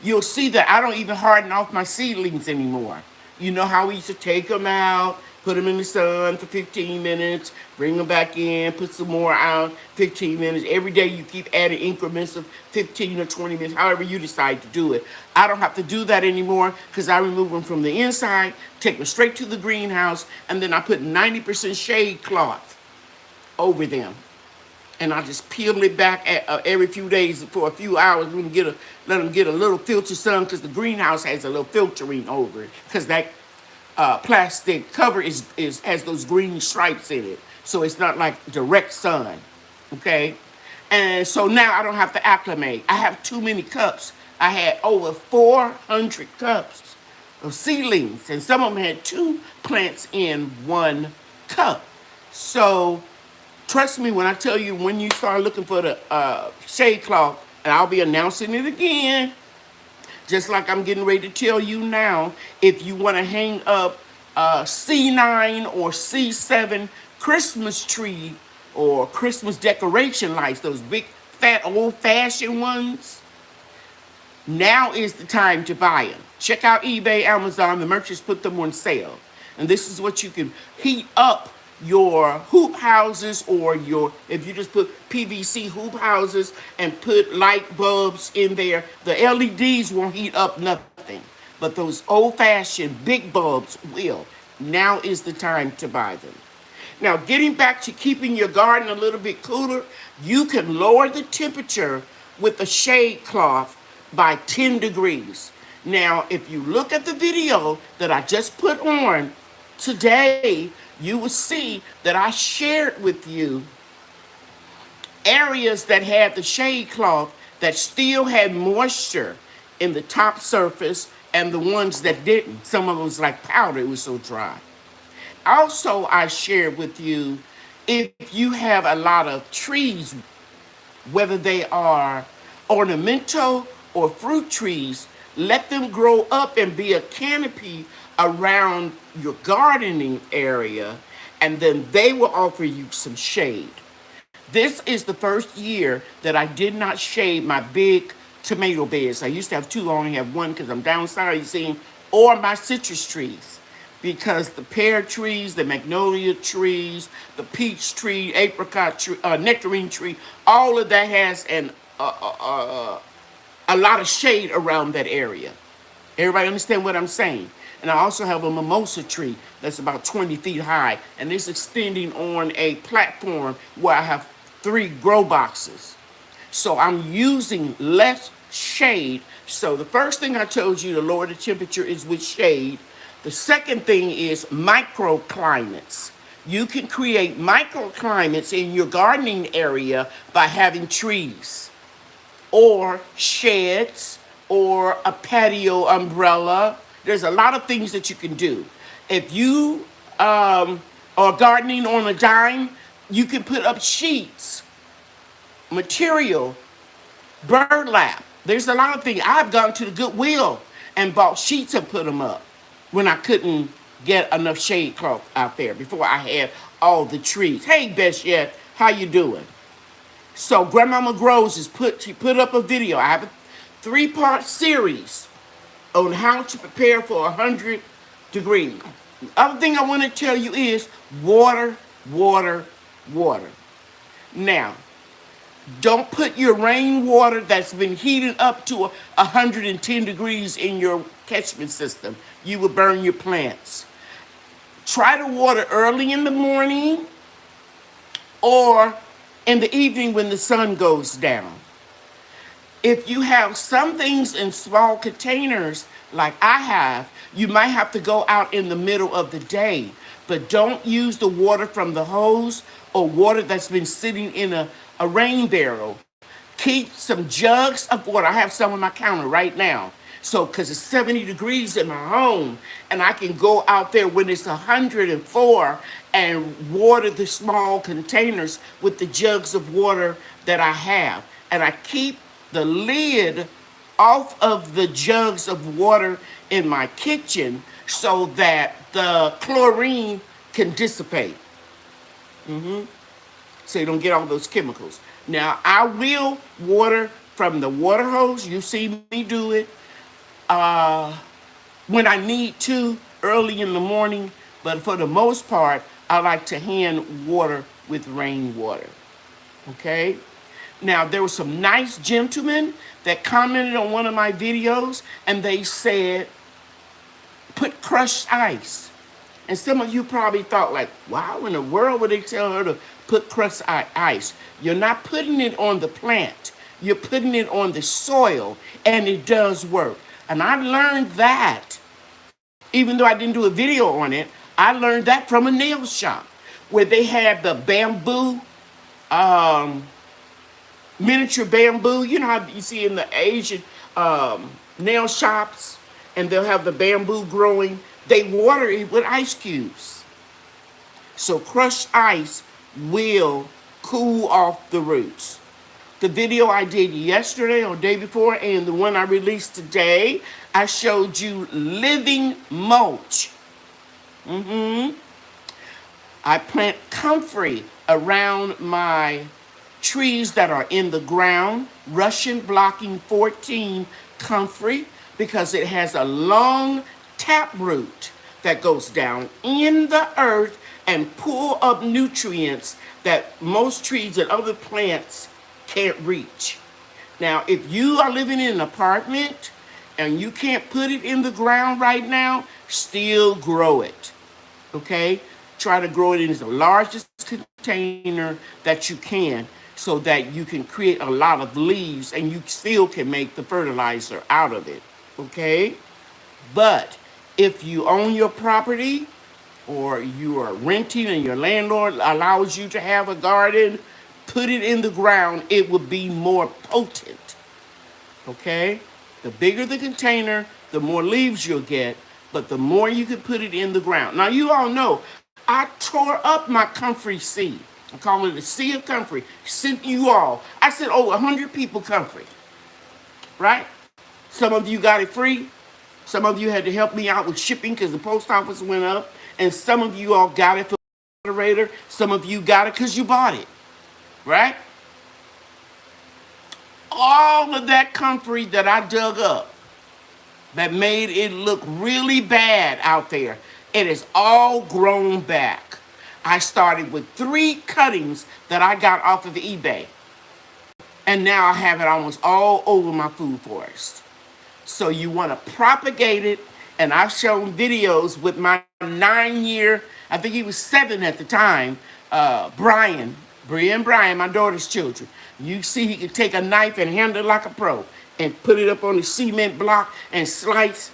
you'll see that I don't even harden off my seedlings anymore. You know how we used to take them out, put them in the sun for 15 minutes, bring them back in, put some more out, 15 minutes. Every day you keep adding increments of 15 or 20 minutes, however you decide to do it. I don't have to do that anymore because I remove them from the inside, take them straight to the greenhouse, and then I put 90% shade cloth over them. And I just peel it back every few days for a few hours. Let them get a little filter sun because the greenhouse has a little filtering over it because that plastic cover has those green stripes in it. So it's not like direct sun, okay? And so now I don't have to acclimate. I have too many cups. I had over 400 cups of seedlings, and some of them had 2 plants in 1 cup. So trust me when I tell you, when you start looking for the shade cloth, and I'll be announcing it again, just like I'm getting ready to tell you now, if you want to hang up C9 or C7 Christmas tree or Christmas decoration lights, those big, fat, old-fashioned ones, now is the time to buy them. Check out eBay, Amazon. The merchants put them on sale. And this is what you can heat up your hoop houses, or if you just put PVC hoop houses and put light bulbs in there, the LEDs won't heat up nothing, but those old-fashioned big bulbs will. Now is the time to buy them. Now, getting back to keeping your garden a little bit cooler, you can lower the temperature with a shade cloth by 10 degrees. Now, if you look at the video that I just put on today, you will see that I shared with you areas that had the shade cloth that still had moisture in the top surface and the ones that didn't. Some of them was like powder, it was so dry. Also, I shared with you, if you have a lot of trees, whether they are ornamental or fruit trees, let them grow up and be a canopy around your gardening area, and then they will offer you some shade. This is the first year that I did not shade my big tomato beds. I used to have 2, I only have 1 because I'm downsizing, or my citrus trees. Because the pear trees, the magnolia trees, the peach tree, apricot tree, nectarine tree, all of that has a lot of shade around that area. Everybody understand what I'm saying? And I also have a mimosa tree that's about 20 feet high, and it's extending on a platform where I have 3 grow boxes. So I'm using less shade. So the first thing I told you to lower the temperature is with shade. The second thing is microclimates. You can create microclimates in your gardening area by having trees or sheds or a patio umbrella. There's a lot of things that you can do. If you are gardening on a dime, you can put up sheets, material, burlap. There's a lot of things. I've gone to the Goodwill and bought sheets and put them up when I couldn't get enough shade cloth out there before I had all the trees. Hey, Best Yet, how you doing? So Grandmama Grows she put up a video. I have a 3-part series on how to prepare for 100 degrees. The other thing I want to tell you is water, water, water. Now, don't put your rainwater that's been heated up to 110 degrees in your catchment system. You will burn your plants. Try to water early in the morning or in the evening when the sun goes down. If you have some things in small containers like I have, you might have to go out in the middle of the day. But don't use the water from the hose or water that's been sitting in a rain barrel. Keep some jugs of water. I have some on my counter right now. So, because it's 70 degrees in my home, and I can go out there when it's 104 and water the small containers with the jugs of water that I have. And I keep the lid off of the jugs of water in my kitchen so that the chlorine can dissipate. So you don't get all those chemicals. Now, I will water from the water hose. You see me do it when I need to early in the morning. But for the most part, I like to hand water with rainwater. Okay? Now, there were some nice gentlemen that commented on one of my videos, and they said, put crushed ice. And some of you probably thought like, wow, in the world would they tell her to put crushed ice? You're not putting it on the plant. You're putting it on the soil, and it does work. And I learned that, even though I didn't do a video on it, I learned that from a nail shop where they had the bamboo, miniature bamboo. You know how you see in the Asian nail shops, and they'll have the bamboo growing. They water it with ice cubes. So crushed ice will cool off the roots. The video I did yesterday or day before and the one I released today, I showed you living mulch. I plant comfrey around my trees that are in the ground, Russian blocking 14 comfrey, because it has a long tap root that goes down in the earth and pull up nutrients that most trees and other plants can't reach. Now, if you are living in an apartment and you can't put it in the ground right now, still grow it. Okay? Try to grow it in the largest container that you can so that you can create a lot of leaves and you still can make the fertilizer out of it. Okay? But if you own your property or you are renting and your landlord allows you to have a garden, put it in the ground. It will be more potent. Okay? The bigger the container, the more leaves you'll get, but the more you can put it in the ground. Now, you all know, I tore up my comfrey seed. I call it a sea of comfrey. Sent you all. I sent over 100 people comfrey. Right? Some of you got it free. Some of you had to help me out with shipping because the post office went up. And some of you all got it for the moderator. Some of you got it because you bought it. Right? All of that comfrey that I dug up that made it look really bad out there, it is all grown back. I started with 3 cuttings that I got off of eBay. And now I have it almost all over my food forest. So you want to propagate it. And I've shown videos with my 9-year, I think he was 7 at the time, Brian, my daughter's children. You see he could take a knife and handle it like a pro and put it up on the cement block and slice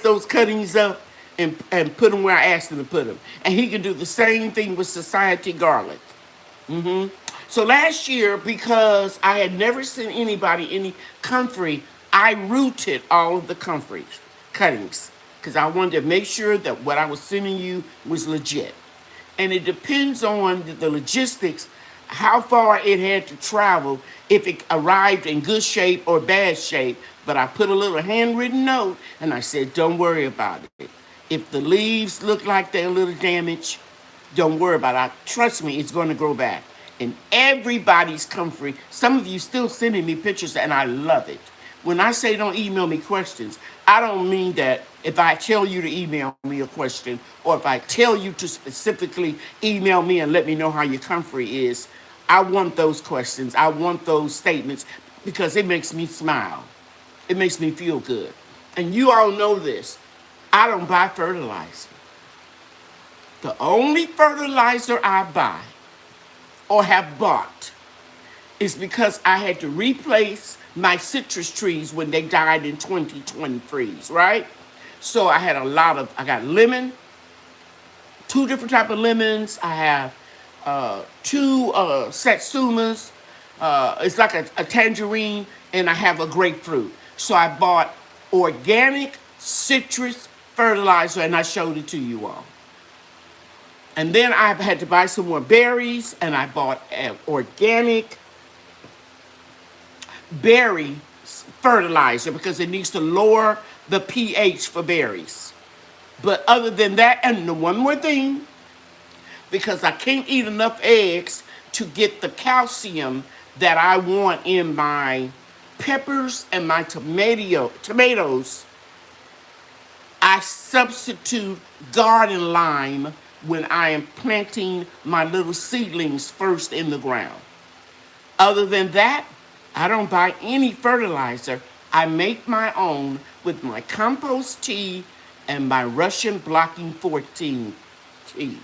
those cuttings up and put them where I asked him to put them. And he can do the same thing with Society garlic. So last year, because I had never sent anybody any comfrey, I rooted all of the comfrey cuttings because I wanted to make sure that what I was sending you was legit. And it depends on the logistics, how far it had to travel, if it arrived in good shape or bad shape. But I put a little handwritten note and I said, don't worry about it. If the leaves look like they're a little damaged, don't worry about it. Trust me, it's going to grow back. And everybody's comfrey. Some of you still sending me pictures, and I love it. When I say don't email me questions, I don't mean that if I tell you to email me a question, or if I tell you to specifically email me and let me know how your comfrey is. I want those questions. I want those statements because it makes me smile. It makes me feel good. And you all know this. I don't buy fertilizer. The only fertilizer I buy or have bought is because I had to replace my citrus trees when they died in 2020 freeze, right? So I got lemon, two different type of lemons. I have two satsumas. It's like a tangerine, and I have a grapefruit. So I bought organic citrus fertilizer, and I showed it to you all. And then I had to buy some more berries, and I bought an organic berry fertilizer because it needs to lower the pH for berries. But other than that, and the one more thing, because I can't eat enough eggs to get the calcium that I want in my peppers and my tomatoes, I substitute garden lime when I am planting my little seedlings first in the ground. Other than that, I don't buy any fertilizer. I make my own with my compost tea and my Russian blocking 14 tea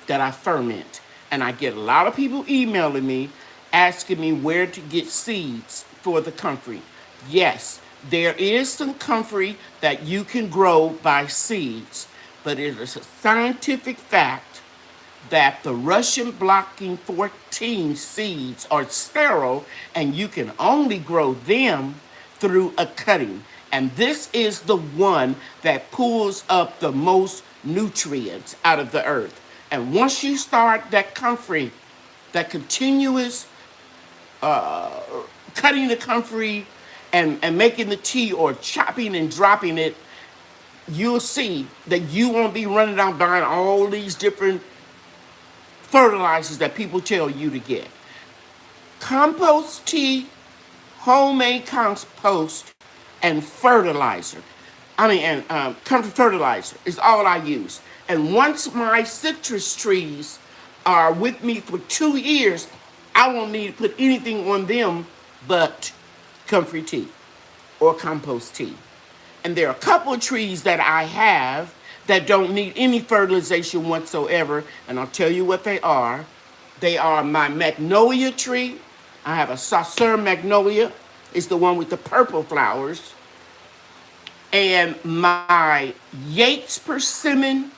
that I ferment. And I get a lot of people emailing me asking me where to get seeds for the comfrey. Yes, there is some comfrey that you can grow by seeds, but it is a scientific fact that the Russian blocking 14 seeds are sterile and you can only grow them through a cutting. And this is the one that pulls up the most nutrients out of the earth. And once you start that comfrey, that continuous cutting the comfrey and making the tea or chopping and dropping it, you'll see that you won't be running out buying all these different fertilizers that people tell you to get. Compost tea, homemade compost, and fertilizer. Comfrey fertilizer is all I use. And once my citrus trees are with me for 2 years, I won't need to put anything on them but comfrey tea or compost tea. And there are a couple of trees that I have that don't need any fertilization whatsoever, and I'll tell you what they are. They are my magnolia tree. I have a saucer magnolia. It's the one with the purple flowers. And my Yates persimmon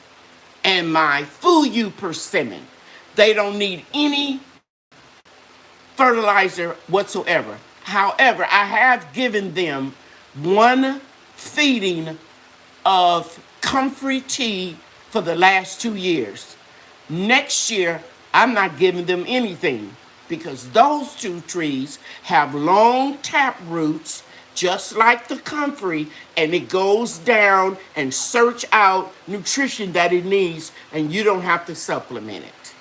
and my Fuyu persimmon. They don't need any fertilizer whatsoever. However, I have given them one feeding of comfrey tea for the last 2 years. Next year, I'm not giving them anything because those two trees have long tap roots just like the comfrey, and it goes down and search out nutrition that it needs, and you don't have to supplement it.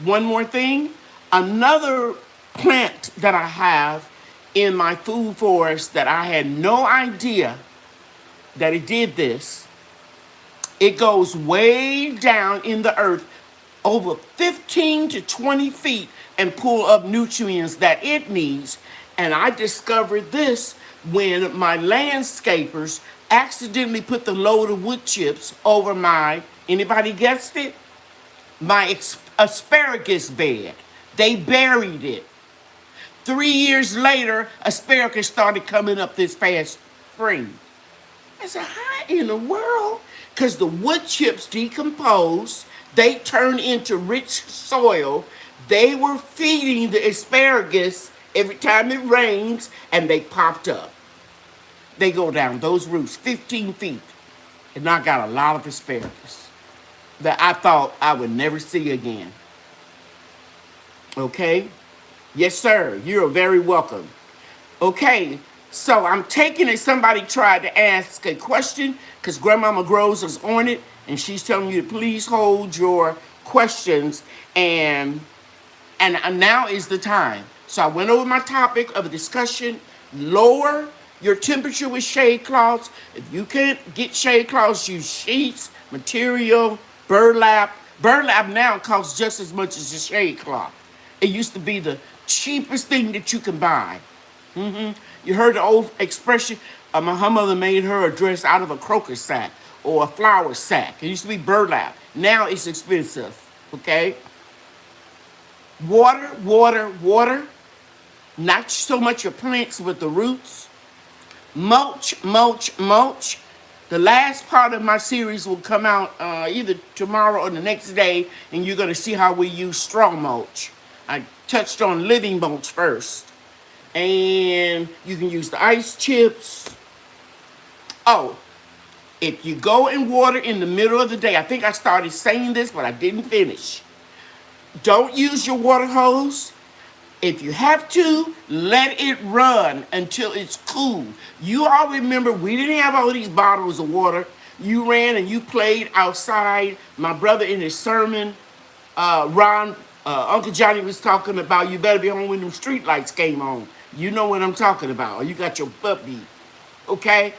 One more thing, another plant that I have in my food forest that I had no idea that it did this. It goes way down in the earth over 15 to 20 feet and pull up nutrients that it needs. And I discovered this when my landscapers accidentally put the load of wood chips over my, anybody guessed it? My asparagus bed. They buried it. 3 years later, asparagus started coming up this past spring. I said, how in the world? Because the wood chips decompose, they turn into rich soil. They were feeding the asparagus every time it rains, and they popped up. They go down those roots 15 feet, and I got a lot of asparagus that I thought I would never see again. Okay? Yes, sir. You're very welcome. Okay, So I'm taking it. Somebody tried to ask a question because Grandmama Groves is on it, and she's telling you to please hold your questions. And now is the time. So I went over my topic of the discussion. Lower your temperature with shade cloths. If you can't get shade cloths, use sheets, material, burlap. Burlap now costs just as much as a shade cloth. It used to be the cheapest thing that you can buy. You heard the old expression, her mother made her a dress out of a crocus sack or a flour sack. It used to be burlap. Now it's expensive, okay? Water, water, water. Not so much your plants, but the roots. Mulch, mulch, mulch. The last part of my series will come out either tomorrow or the next day, and you're going to see how we use straw mulch. I touched on living mulch first. And you can use the ice chips. Oh, if you go and water in the middle of the day, I think I started saying this, but I didn't finish. Don't use your water hose. If you have to, let it run until it's cool. You all remember we didn't have all these bottles of water. You ran and you played outside. My brother in his sermon, Uncle Johnny was talking about you better be home when them street lights came on. You know what I'm talking about. Or you got your butt beat. Okay?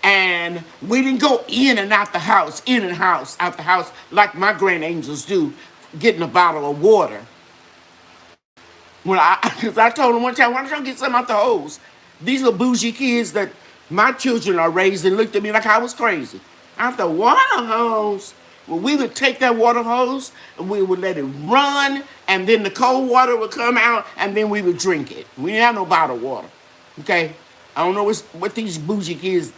And we didn't go in and out the house, in and out the house, like my grand angels do, getting a bottle of water. Because I told them one time, why don't y'all get some out the hose? These are bougie kids that my children are raised and looked at me like I was crazy. Out the water hose. Well, we would take that water hose and we would let it run, and then the cold water would come out, and then we would drink it. We didn't have no bottled water. Okay? I don't know what these bougie kids,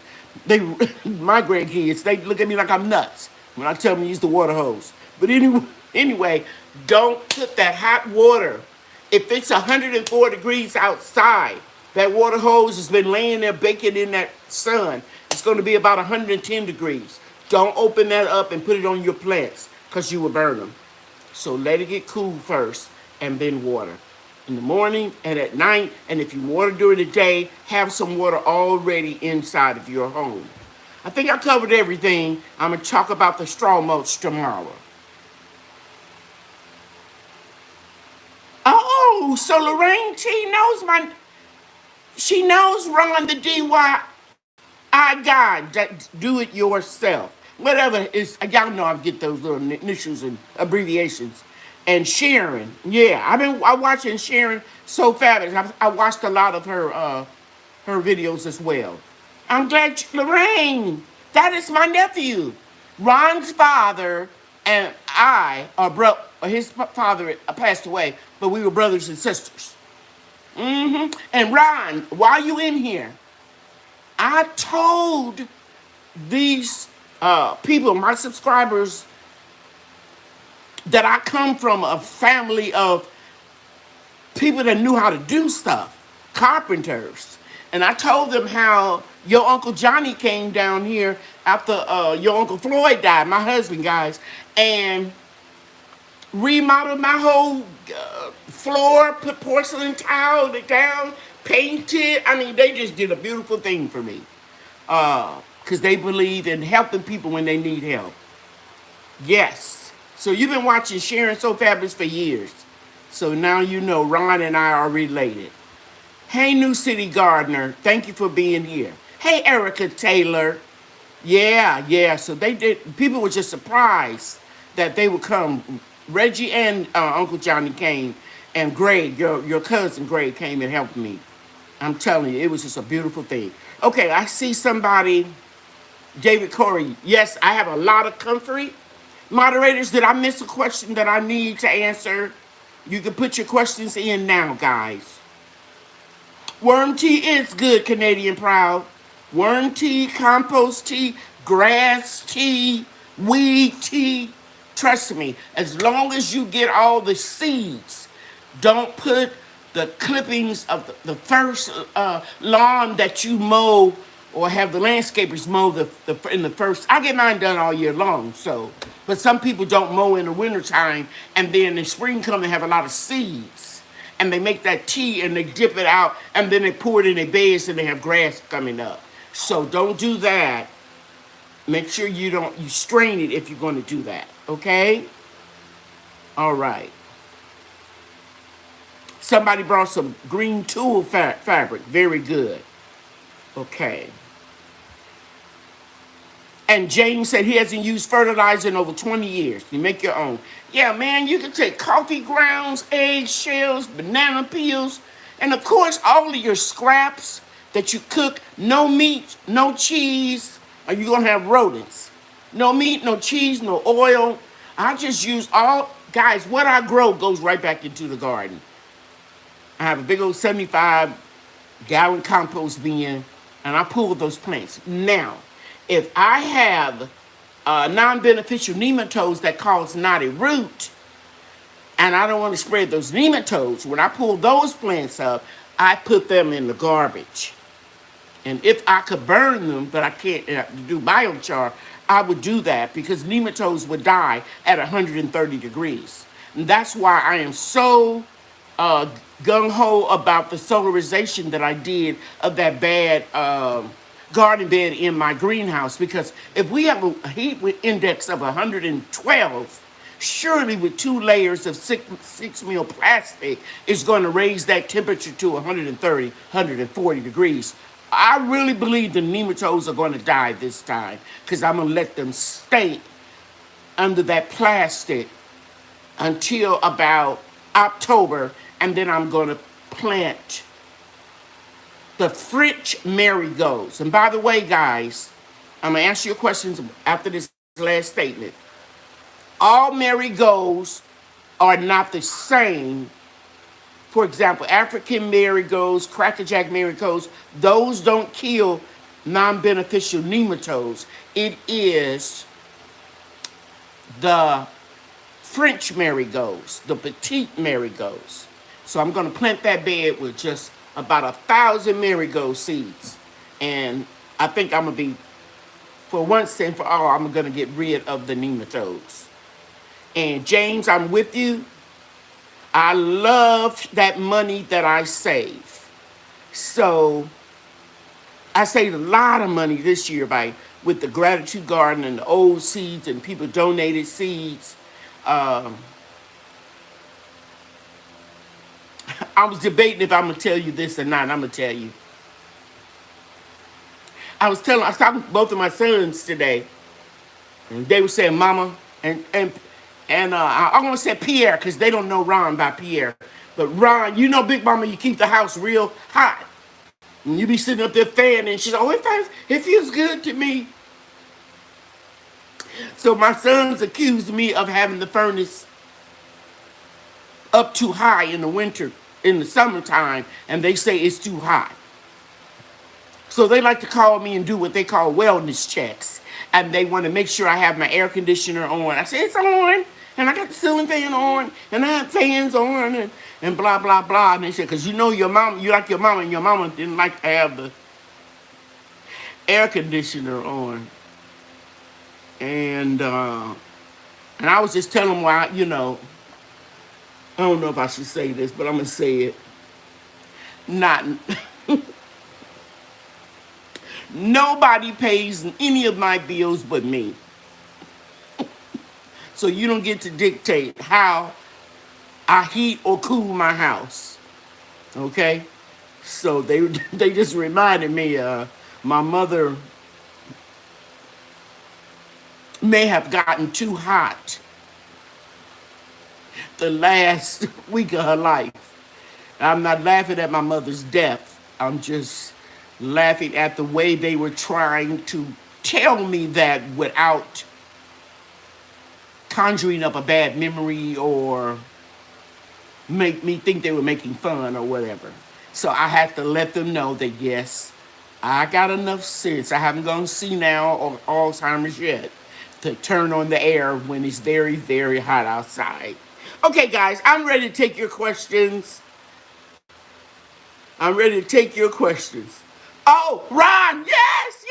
my grandkids, they look at me like I'm nuts when I tell them to use the water hose. But anyway, don't put that hot water. If it's 104 degrees outside, that water hose has been laying there baking in that sun. It's going to be about 110 degrees. Don't open that up and put it on your plants because you will burn them. So let it get cool first and then water. In the morning and at night, and if you water during the day, have some water already inside of your home. I think I covered everything. I'm going to talk about the straw mulch tomorrow. Oh, so Lorraine T she knows Ron the DIY guy, do it yourself. Whatever is, y'all know I get those little initials and abbreviations. And Sharon, yeah, I'm watching Sharon So Fabulous. I watched a lot of her videos as well. I'm glad, Lorraine, that is my nephew. Ron's father and I are his father passed away, but we were brothers and sisters. And Ron, while you in here, I told these people, my subscribers, that I come from a family of people that knew how to do stuff, carpenters. And I told them how your Uncle Johnny came down here after your Uncle Floyd died, my husband, guys, and remodeled my whole floor, put porcelain tile down, painted. I mean, they just did a beautiful thing for me. Because they believe in helping people when they need help. Yes. So you've been watching Sharon So Fabulous for years. So now you know Ron and I are related. Hey, New City Gardener. Thank you for being here. Hey, Erica Taylor. Yeah. So they did. People were just surprised that they would come. Reggie and Uncle Johnny came. And Greg, your cousin Greg, came and helped me. I'm telling you, it was just a beautiful thing. Okay, I see somebody, David Corey. Yes, I have a lot of comfort. Moderators, did I miss a question that I need to answer? You can put your questions in now, guys. Worm tea is good, Canadian Proud. Worm tea, compost tea, grass tea, weed tea. Trust me, as long as you get all the seeds, don't put the clippings of the first lawn that you mow or have the landscapers mow in the first. I get mine done all year long, so. But some people don't mow in the wintertime, and then in spring come and have a lot of seeds. and they make that tea and they dip it out and then they pour it in their beds and they have grass coming up. So don't do that. Make sure you strain it if you're going to do that. Okay? All right. Somebody brought some green tulle fabric. Very good. Okay. And James said he hasn't used fertilizer in over 20 years. You make your own. Yeah, man, you can take coffee grounds, egg shells, banana peels, and of course, all of your scraps that you cook. No meat, no cheese, or you're going to have rodents. No meat, no cheese, no oil. I just use all, guys, what I grow goes right back into the garden. I have a big old 75-gallon compost bin, and I pull those plants. Now, if I have non-beneficial nematodes that cause knotty root, and I don't want to spread those nematodes, when I pull those plants up, I put them in the garbage. And if I could burn them, but I can't do biochar, I would do that because nematodes would die at 130 degrees. And that's why I am so gung-ho about the solarization that I did of that bad garden bed in my greenhouse, because if we have a heat index of 112, surely with 2 layers of 6 mil plastic is going to raise that temperature to 130, 140 degrees. I really believe the nematodes are going to die this time because I'm going to let them stay under that plastic until about October, and then I'm going to plant the French marigolds. And by the way, guys, I'm going to answer your questions after this last statement. All marigolds are not the same. For example, African marigolds, crackerjack marigolds, those don't kill non-beneficial nematodes. It is the French marigolds, the petite marigolds. So I'm going to plant that bed with just about 1,000 marigold seeds. And I think I'm going to be, for once and for all, I'm going to get rid of the nematodes. And James, I'm with you. I love that money that I save. So I saved a lot of money this year with the gratitude garden and the old seeds and people donated seeds. I was debating if I'm going to tell you this or not. I'm going to tell you. I was talking to both of my sons today, and they were saying, Mama, and I'm going to say Pierre because they don't know Ron by Pierre. But Ron, you know, Big Mama, you keep the house real hot. And you be sitting up there fanning, and she's like, oh, it feels good to me. So my sons accused me of having the furnace up too high in the winter, in the summertime, and they say it's too hot. So they like to call me and do what they call wellness checks. And they want to make sure I have my air conditioner on. I say, it's on. And I got the ceiling fan on. And I have fans on. And blah, blah, blah. And they said, because you know your mom, you like your mama, and your mama didn't like to have the air conditioner on. And I was just telling them why, you know, I don't know if I should say this, but I'm going to say it. Nobody pays any of my bills but me. So you don't get to dictate how I heat or cool my house. Okay? So they just reminded me my mother may have gotten too hot the last week of her life. I'm not laughing at my mother's death. I'm just laughing at the way they were trying to tell me that without conjuring up a bad memory or make me think they were making fun or whatever. So I had to let them know that, yes, I got enough sense. I haven't gone senile or Alzheimer's yet to turn on the air when it's very, very hot outside. Okay, guys, I'm ready to take your questions. I'm ready to take your questions. Oh, Ron, yes.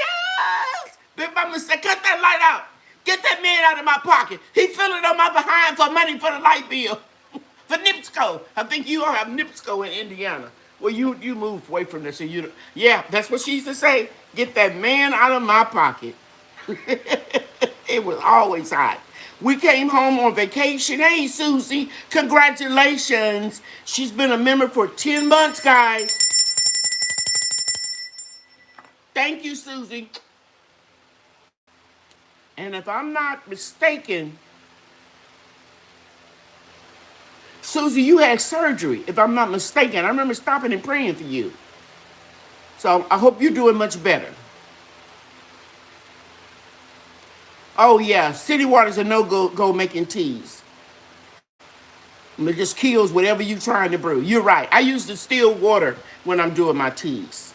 Big Mama said, cut that light out. Get that man out of my pocket. He's filling on my behind for money for the light bill. For NIPSCO. I think you all have NIPSCO in Indiana. Well, you moved away from this, and yeah, that's what she used to say. Get that man out of my pocket. It was always hot. We came home on vacation. Hey, Susie, congratulations. She's been a member for 10 months, guys. Thank you, Susie. And if I'm not mistaken, Susie, you had surgery, if I'm not mistaken. I remember stopping and praying for you. So I hope you're doing much better. Oh, yeah, city water's a no-go making teas. It just kills whatever you're trying to brew. You're right. I use distilled water when I'm doing my teas.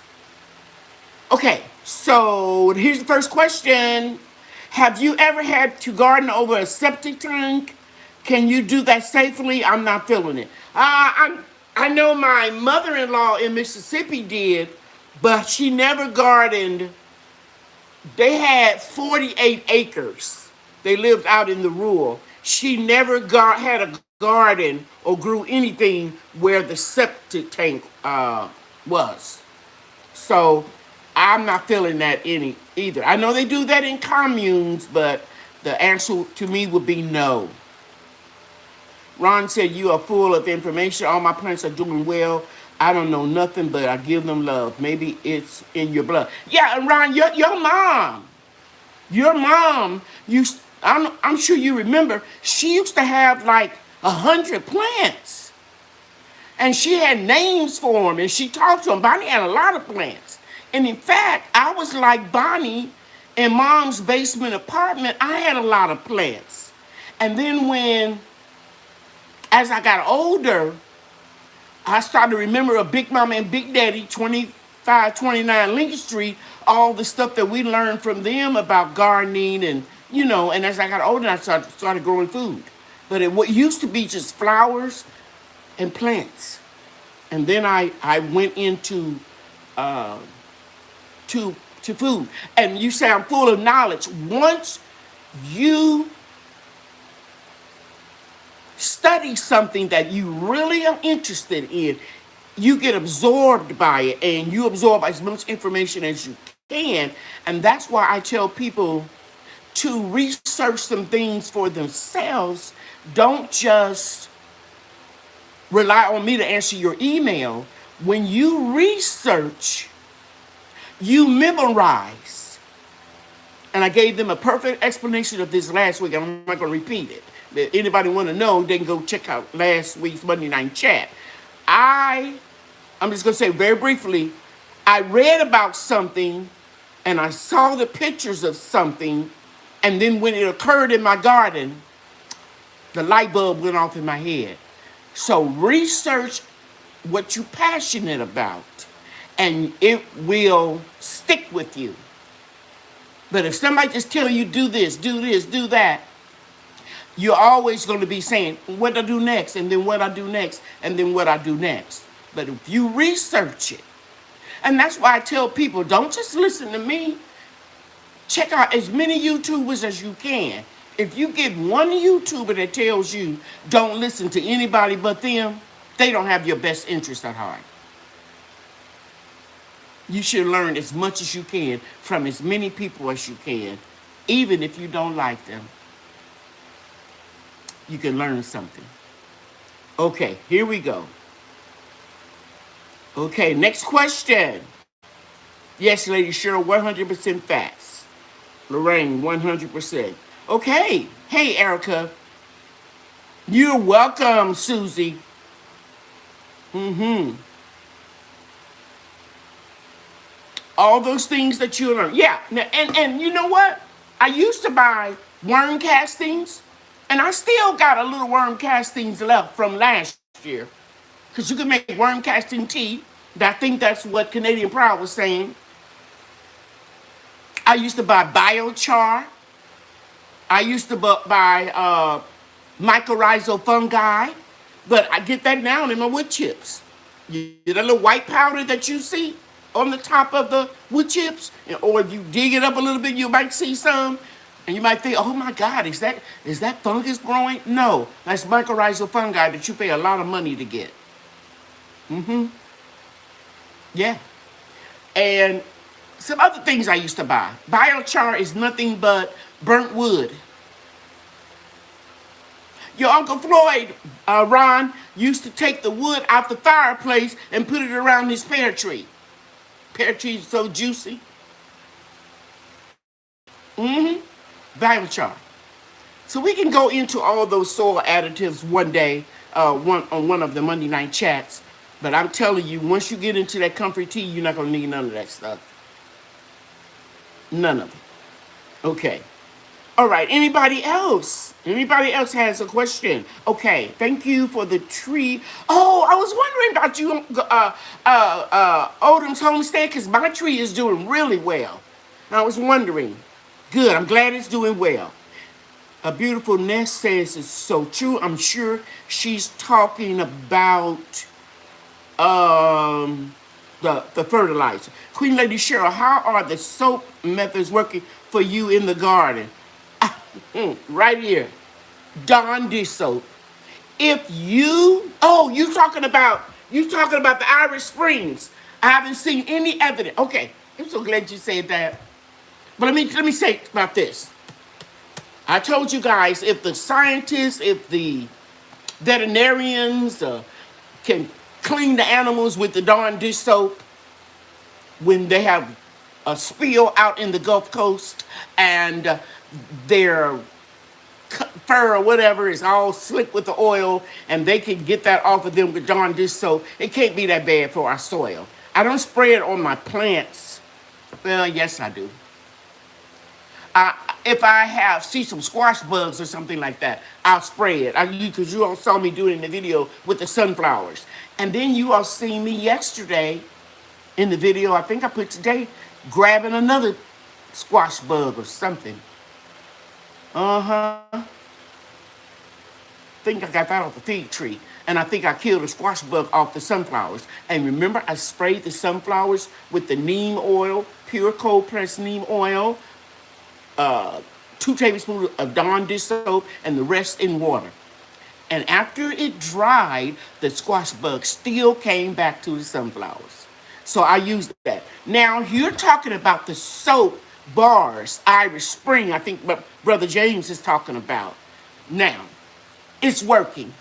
Okay, so here's the first question. Have you ever had to garden over a septic tank? Can you do that safely? I'm not feeling it. I know my mother-in-law in Mississippi did, but she never gardened. They had 48 acres. They lived out in the rural. She never had a garden or grew anything where the septic tank was. So I'm not feeling that any either. I know they do that in communes, but the answer to me would be no. Ron said, you are full of information. All my plants are doing well. I don't know nothing, but I give them love. Maybe it's in your blood. Yeah, and Ron, your mom used, I'm sure you remember, she used to have like 100 plants. And she had names for them, and she talked to them. Bonnie had a lot of plants. And in fact, I was like Bonnie in Mom's basement apartment. I had a lot of plants. And then as I got older, I started to remember a Big Mama and Big Daddy, 2529 Lincoln Street, all the stuff that we learned from them about gardening and as I got older, I started growing food. But what used to be just flowers and plants. And then I went into to food. And you say I'm full of knowledge. Once you study something that you really are interested in, you get absorbed by it, and you absorb as much information as you can. And that's why I tell people to research some things for themselves. Don't just rely on me to answer your email. When you research, you memorize. And I gave them a perfect explanation of this last week. I'm not going to repeat it. If anybody want to know, they can go check out last week's Monday Night Chat. I'm just going to say very briefly, I read about something and I saw the pictures of something, and then when it occurred in my garden, the light bulb went off in my head. So research what you're passionate about, and it will stick with you. But if somebody just telling you do this, do that, you're always going to be saying, what I do next, and then what I do next, and then what I do next. But if you research it, and that's why I tell people, don't just listen to me. Check out as many YouTubers as you can. If you get one YouTuber that tells you don't listen to anybody but them, they don't have your best interest at heart. You should learn as much as you can from as many people as you can, even if you don't like them. You can learn something. Okay, here we go. Okay, next question. Yes, Lady Cheryl, 100% facts. Lorraine, 100%. Okay. Hey, Erica. You're welcome, Susie. All those things that you learn. Yeah, and you know what? I used to buy worm castings, and I still got a little worm castings left from last year. Because you can make worm casting tea. I think that's what Canadian Proud was saying. I used to buy biochar. I used to buy mycorrhizal fungi. But I get that now in my wood chips. You get a little white powder that you see on the top of the wood chips. Or if you dig it up a little bit, you might see some. And you might think, oh my God, is that fungus growing? No, that's mycorrhizal fungi that you pay a lot of money to get. Yeah. And some other things I used to buy. Biochar is nothing but burnt wood. Your Uncle Floyd, Ron, used to take the wood out the fireplace and put it around his pear tree. Pear tree is so juicy. Biochar. So we can go into all those soil additives one day, on one of the Monday night chats. But I'm telling you, once you get into that comfrey tea, you're not going to need none of that stuff. None of it. Okay. All right. Anybody else? Anybody else has a question? Okay. Thank you for the tree. Oh, I was wondering about you, Odom's homestead, because my tree is doing really well. I was wondering. Good. I'm glad it's doing well. A beautiful nest says it's so true. I'm sure she's talking about the fertilizer. Queen Lady Cheryl, how are the soap methods working for you in the garden? Right here, Dawn dish soap. If you, oh, you talking about the Irish Springs. I haven't seen any evidence. Okay, I'm so glad you said that. But let me say about this. I told you guys, if the scientists, if the veterinarians can clean the animals with the Dawn dish soap when they have a spill out in the Gulf Coast and their fur or whatever is all slick with the oil, and they can get that off of them with Dawn dish soap, it can't be that bad for our soil. I don't spray it on my plants. Well, yes, I do. If I see some squash bugs or something like that, I'll spray it. Because you all saw me do it in the video with the sunflowers. And then you all seen me yesterday in the video, I think I put today, grabbing another squash bug or something. I think I got that off the fig tree. And I think I killed a squash bug off the sunflowers. And remember, I sprayed the sunflowers with the neem oil, pure cold pressed neem oil, 2 tablespoons of Dawn dish soap, and the rest in water. And after it dried, the squash bug still came back to the sunflowers. So I used that. Now, you're talking about the soap bars, Irish Spring, I think Brother James is talking about. Now, it's working.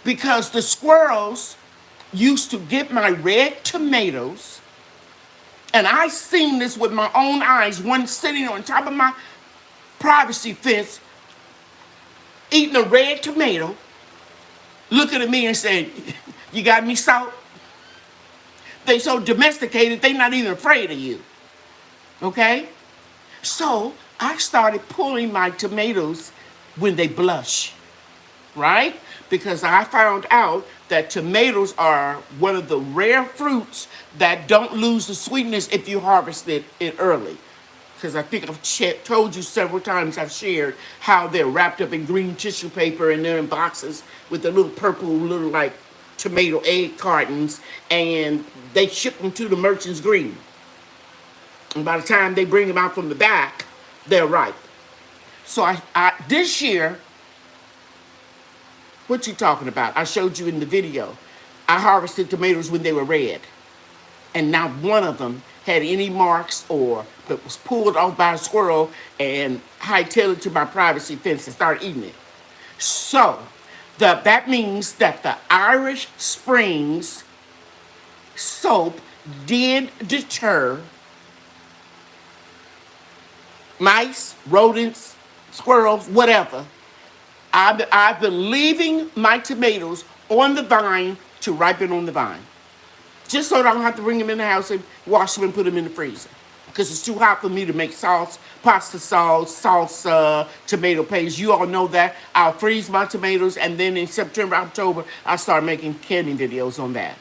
Because the squirrels used to get my red tomatoes, and I seen this with my own eyes, one sitting on top of my privacy fence, eating a red tomato, looking at me and saying, you got me salt? They so domesticated, they not even afraid of you. Okay? So I started pulling my tomatoes when they blush, right? Because I found out that tomatoes are one of the rare fruits that don't lose the sweetness if you harvest it early. Because I think I've told you several times, I've shared how they're wrapped up in green tissue paper and they're in boxes with the little purple, little like tomato egg cartons, and they ship them to the merchants green. And by the time they bring them out from the back, they're ripe. So I this year, what you talking about? I showed you in the video. I harvested tomatoes when they were red. And not one of them had any marks or that was pulled off by a squirrel and hightailed it to my privacy fence and started eating it. So that means that the Irish Springs soap did deter mice, rodents, squirrels, whatever. I've been leaving my tomatoes on the vine to ripen on the vine. Just so I don't have to bring them in the house and wash them and put them in the freezer. Because it's too hot for me to make sauce, pasta sauce, salsa, tomato paste. You all know that. I'll freeze my tomatoes, and then in September, October, I'll start making canning videos on that.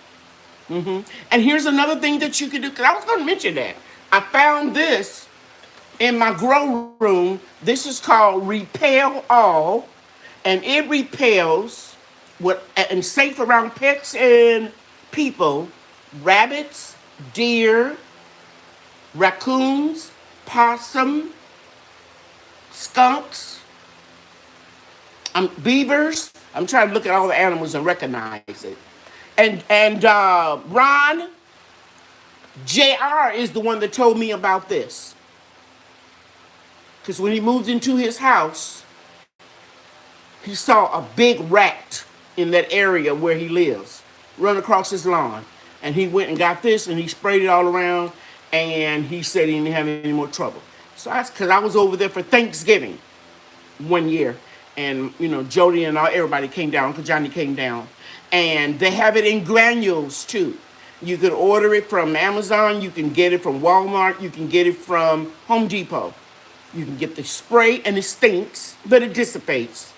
And here's another thing that you can do, because I was going to mention that. I found this in my grow room. This is called Repel All. And it repels and safe around pets and people, rabbits, deer, raccoons, possum, skunks, beavers. I'm trying to look at all the animals and recognize it. And Ron, JR is the one that told me about this. Because when he moved into his house, he saw a big rat in that area where he lives run across his lawn. And he went and got this and he sprayed it all around. And he said he didn't have any more trouble. So that's because I was over there for Thanksgiving one year. And, you know, Jody and everybody came down, because Johnny came down. And they have it in granules, too. You can order it from Amazon. You can get it from Walmart. You can get it from Home Depot. You can get the spray, and it stinks, but it dissipates.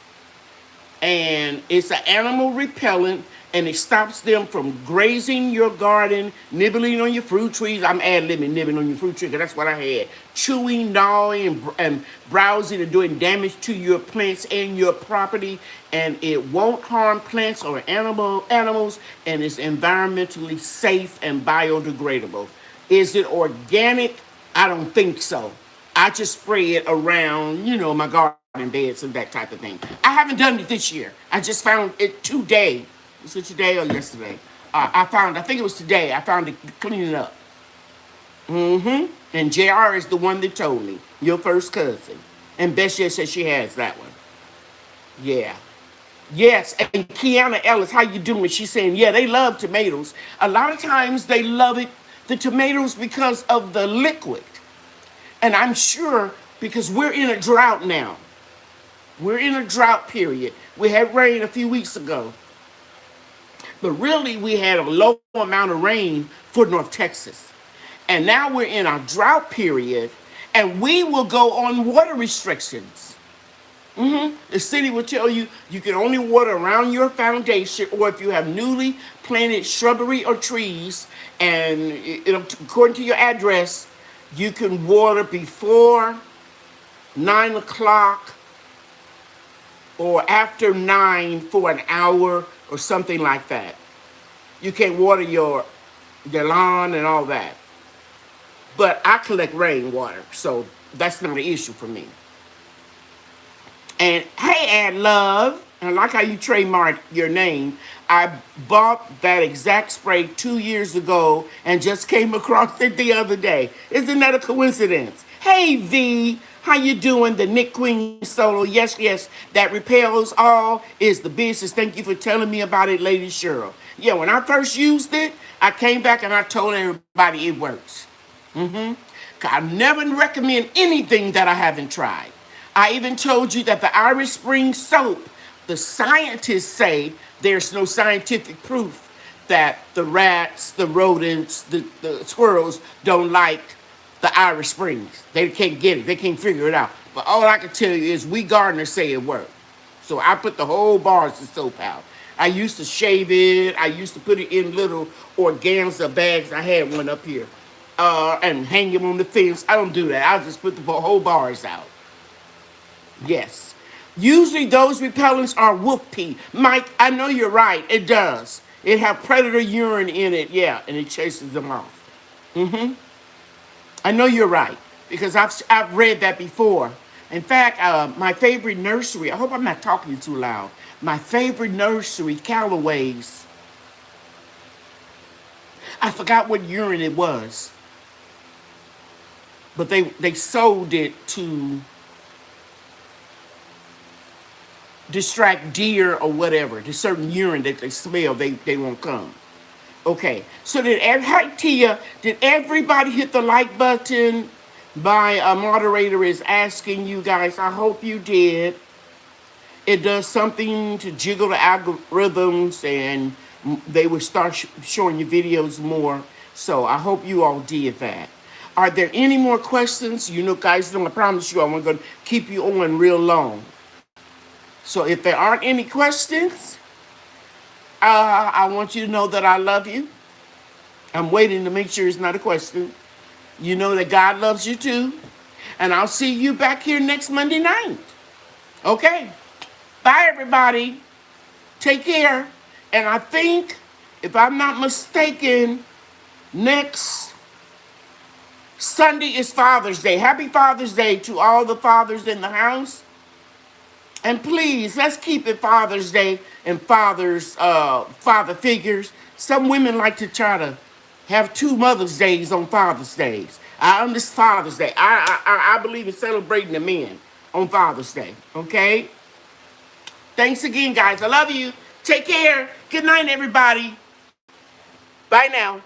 And it's an animal repellent, and it stops them from grazing your garden, nibbling on your fruit trees. I'm ad-libbing, nibbling on your fruit tree, because that's what I had. Chewing, gnawing, and browsing and doing damage to your plants and your property. And it won't harm plants or animals, and it's environmentally safe and biodegradable. Is it organic? I don't think so. I just spray it around, you know, my garden beds and that type of thing. I haven't done it this year. I just found it today. Was it today or yesterday? I think it was today. I found it cleaning up. And JR is the one that told me. Your first cousin. And Bessie says she has that one. Yeah. Yes, and Kiana Ellis, how you doing? She's saying, yeah, they love tomatoes. A lot of times they love it, the tomatoes, because of the liquid. And I'm sure because we're in a drought now. We're in a drought period. We had rain a few weeks ago. But really, we had a low amount of rain for North Texas. And now we're in a drought period, and we will go on water restrictions. The city will tell you you can only water around your foundation, or if you have newly planted shrubbery or trees, and according to your address, you can water before 9 o'clock or after 9 for an hour or something like that. You can't water your lawn and all that. But I collect rainwater, so that's not an issue for me. And hey, Ad Love, and I like how you trademarked your name. I bought that exact spray 2 years ago and just came across it the other day. Isn't that a coincidence? Hey, V, how you doing? The Nick Queen solo. Yes, that repels all is the business. Thank you for telling me about it, Lady Cheryl. Yeah, when I first used it, I came back and I told everybody it works. I never recommend anything that I haven't tried. I even told you that the Irish Spring soap, the scientists say there's no scientific proof that the rats, the rodents, the squirrels don't like the Irish Springs. They can't get it. They can't figure it out. But all I can tell you is we gardeners say it worked. So I put the whole bars of soap out. I used to shave it. I used to put it in little organza bags. I had one up here. And hang them on the fence. I don't do that. I just put the whole bars out. Yes. Usually those repellents are wolf pee. Mike, I know you're right. It does. It have predator urine in it. Yeah, and it chases them off. I know you're right, because I've read that before. In fact, my favorite nursery, I hope I'm not talking too loud. My favorite nursery, Callaway's. I forgot what urine it was. But they sold it to distract deer or whatever. There's certain urine that they smell, they won't come. Okay, so hi Tia, did everybody hit the like button? My moderator is asking you guys. I hope you did. It does something to jiggle the algorithms, and they will start showing you videos more. So I hope you all did that. Are there any more questions? You know, guys, I promise you I'm going to keep you on real long. So if there aren't any questions, I want you to know that I love you. I'm waiting to make sure it's not a question. You know that God loves you too. And I'll see you back here next Monday night. Okay. Bye, everybody. Take care. And I think, if I'm not mistaken, next Sunday is Father's Day. Happy Father's Day to all the fathers in the house. And please, let's keep it Father's Day and father figures. Some women like to try to have two Mother's Days on Father's Days. I understand Father's Day. I believe in celebrating the men on Father's Day. Okay? Thanks again, guys. I love you. Take care. Good night, everybody. Bye now.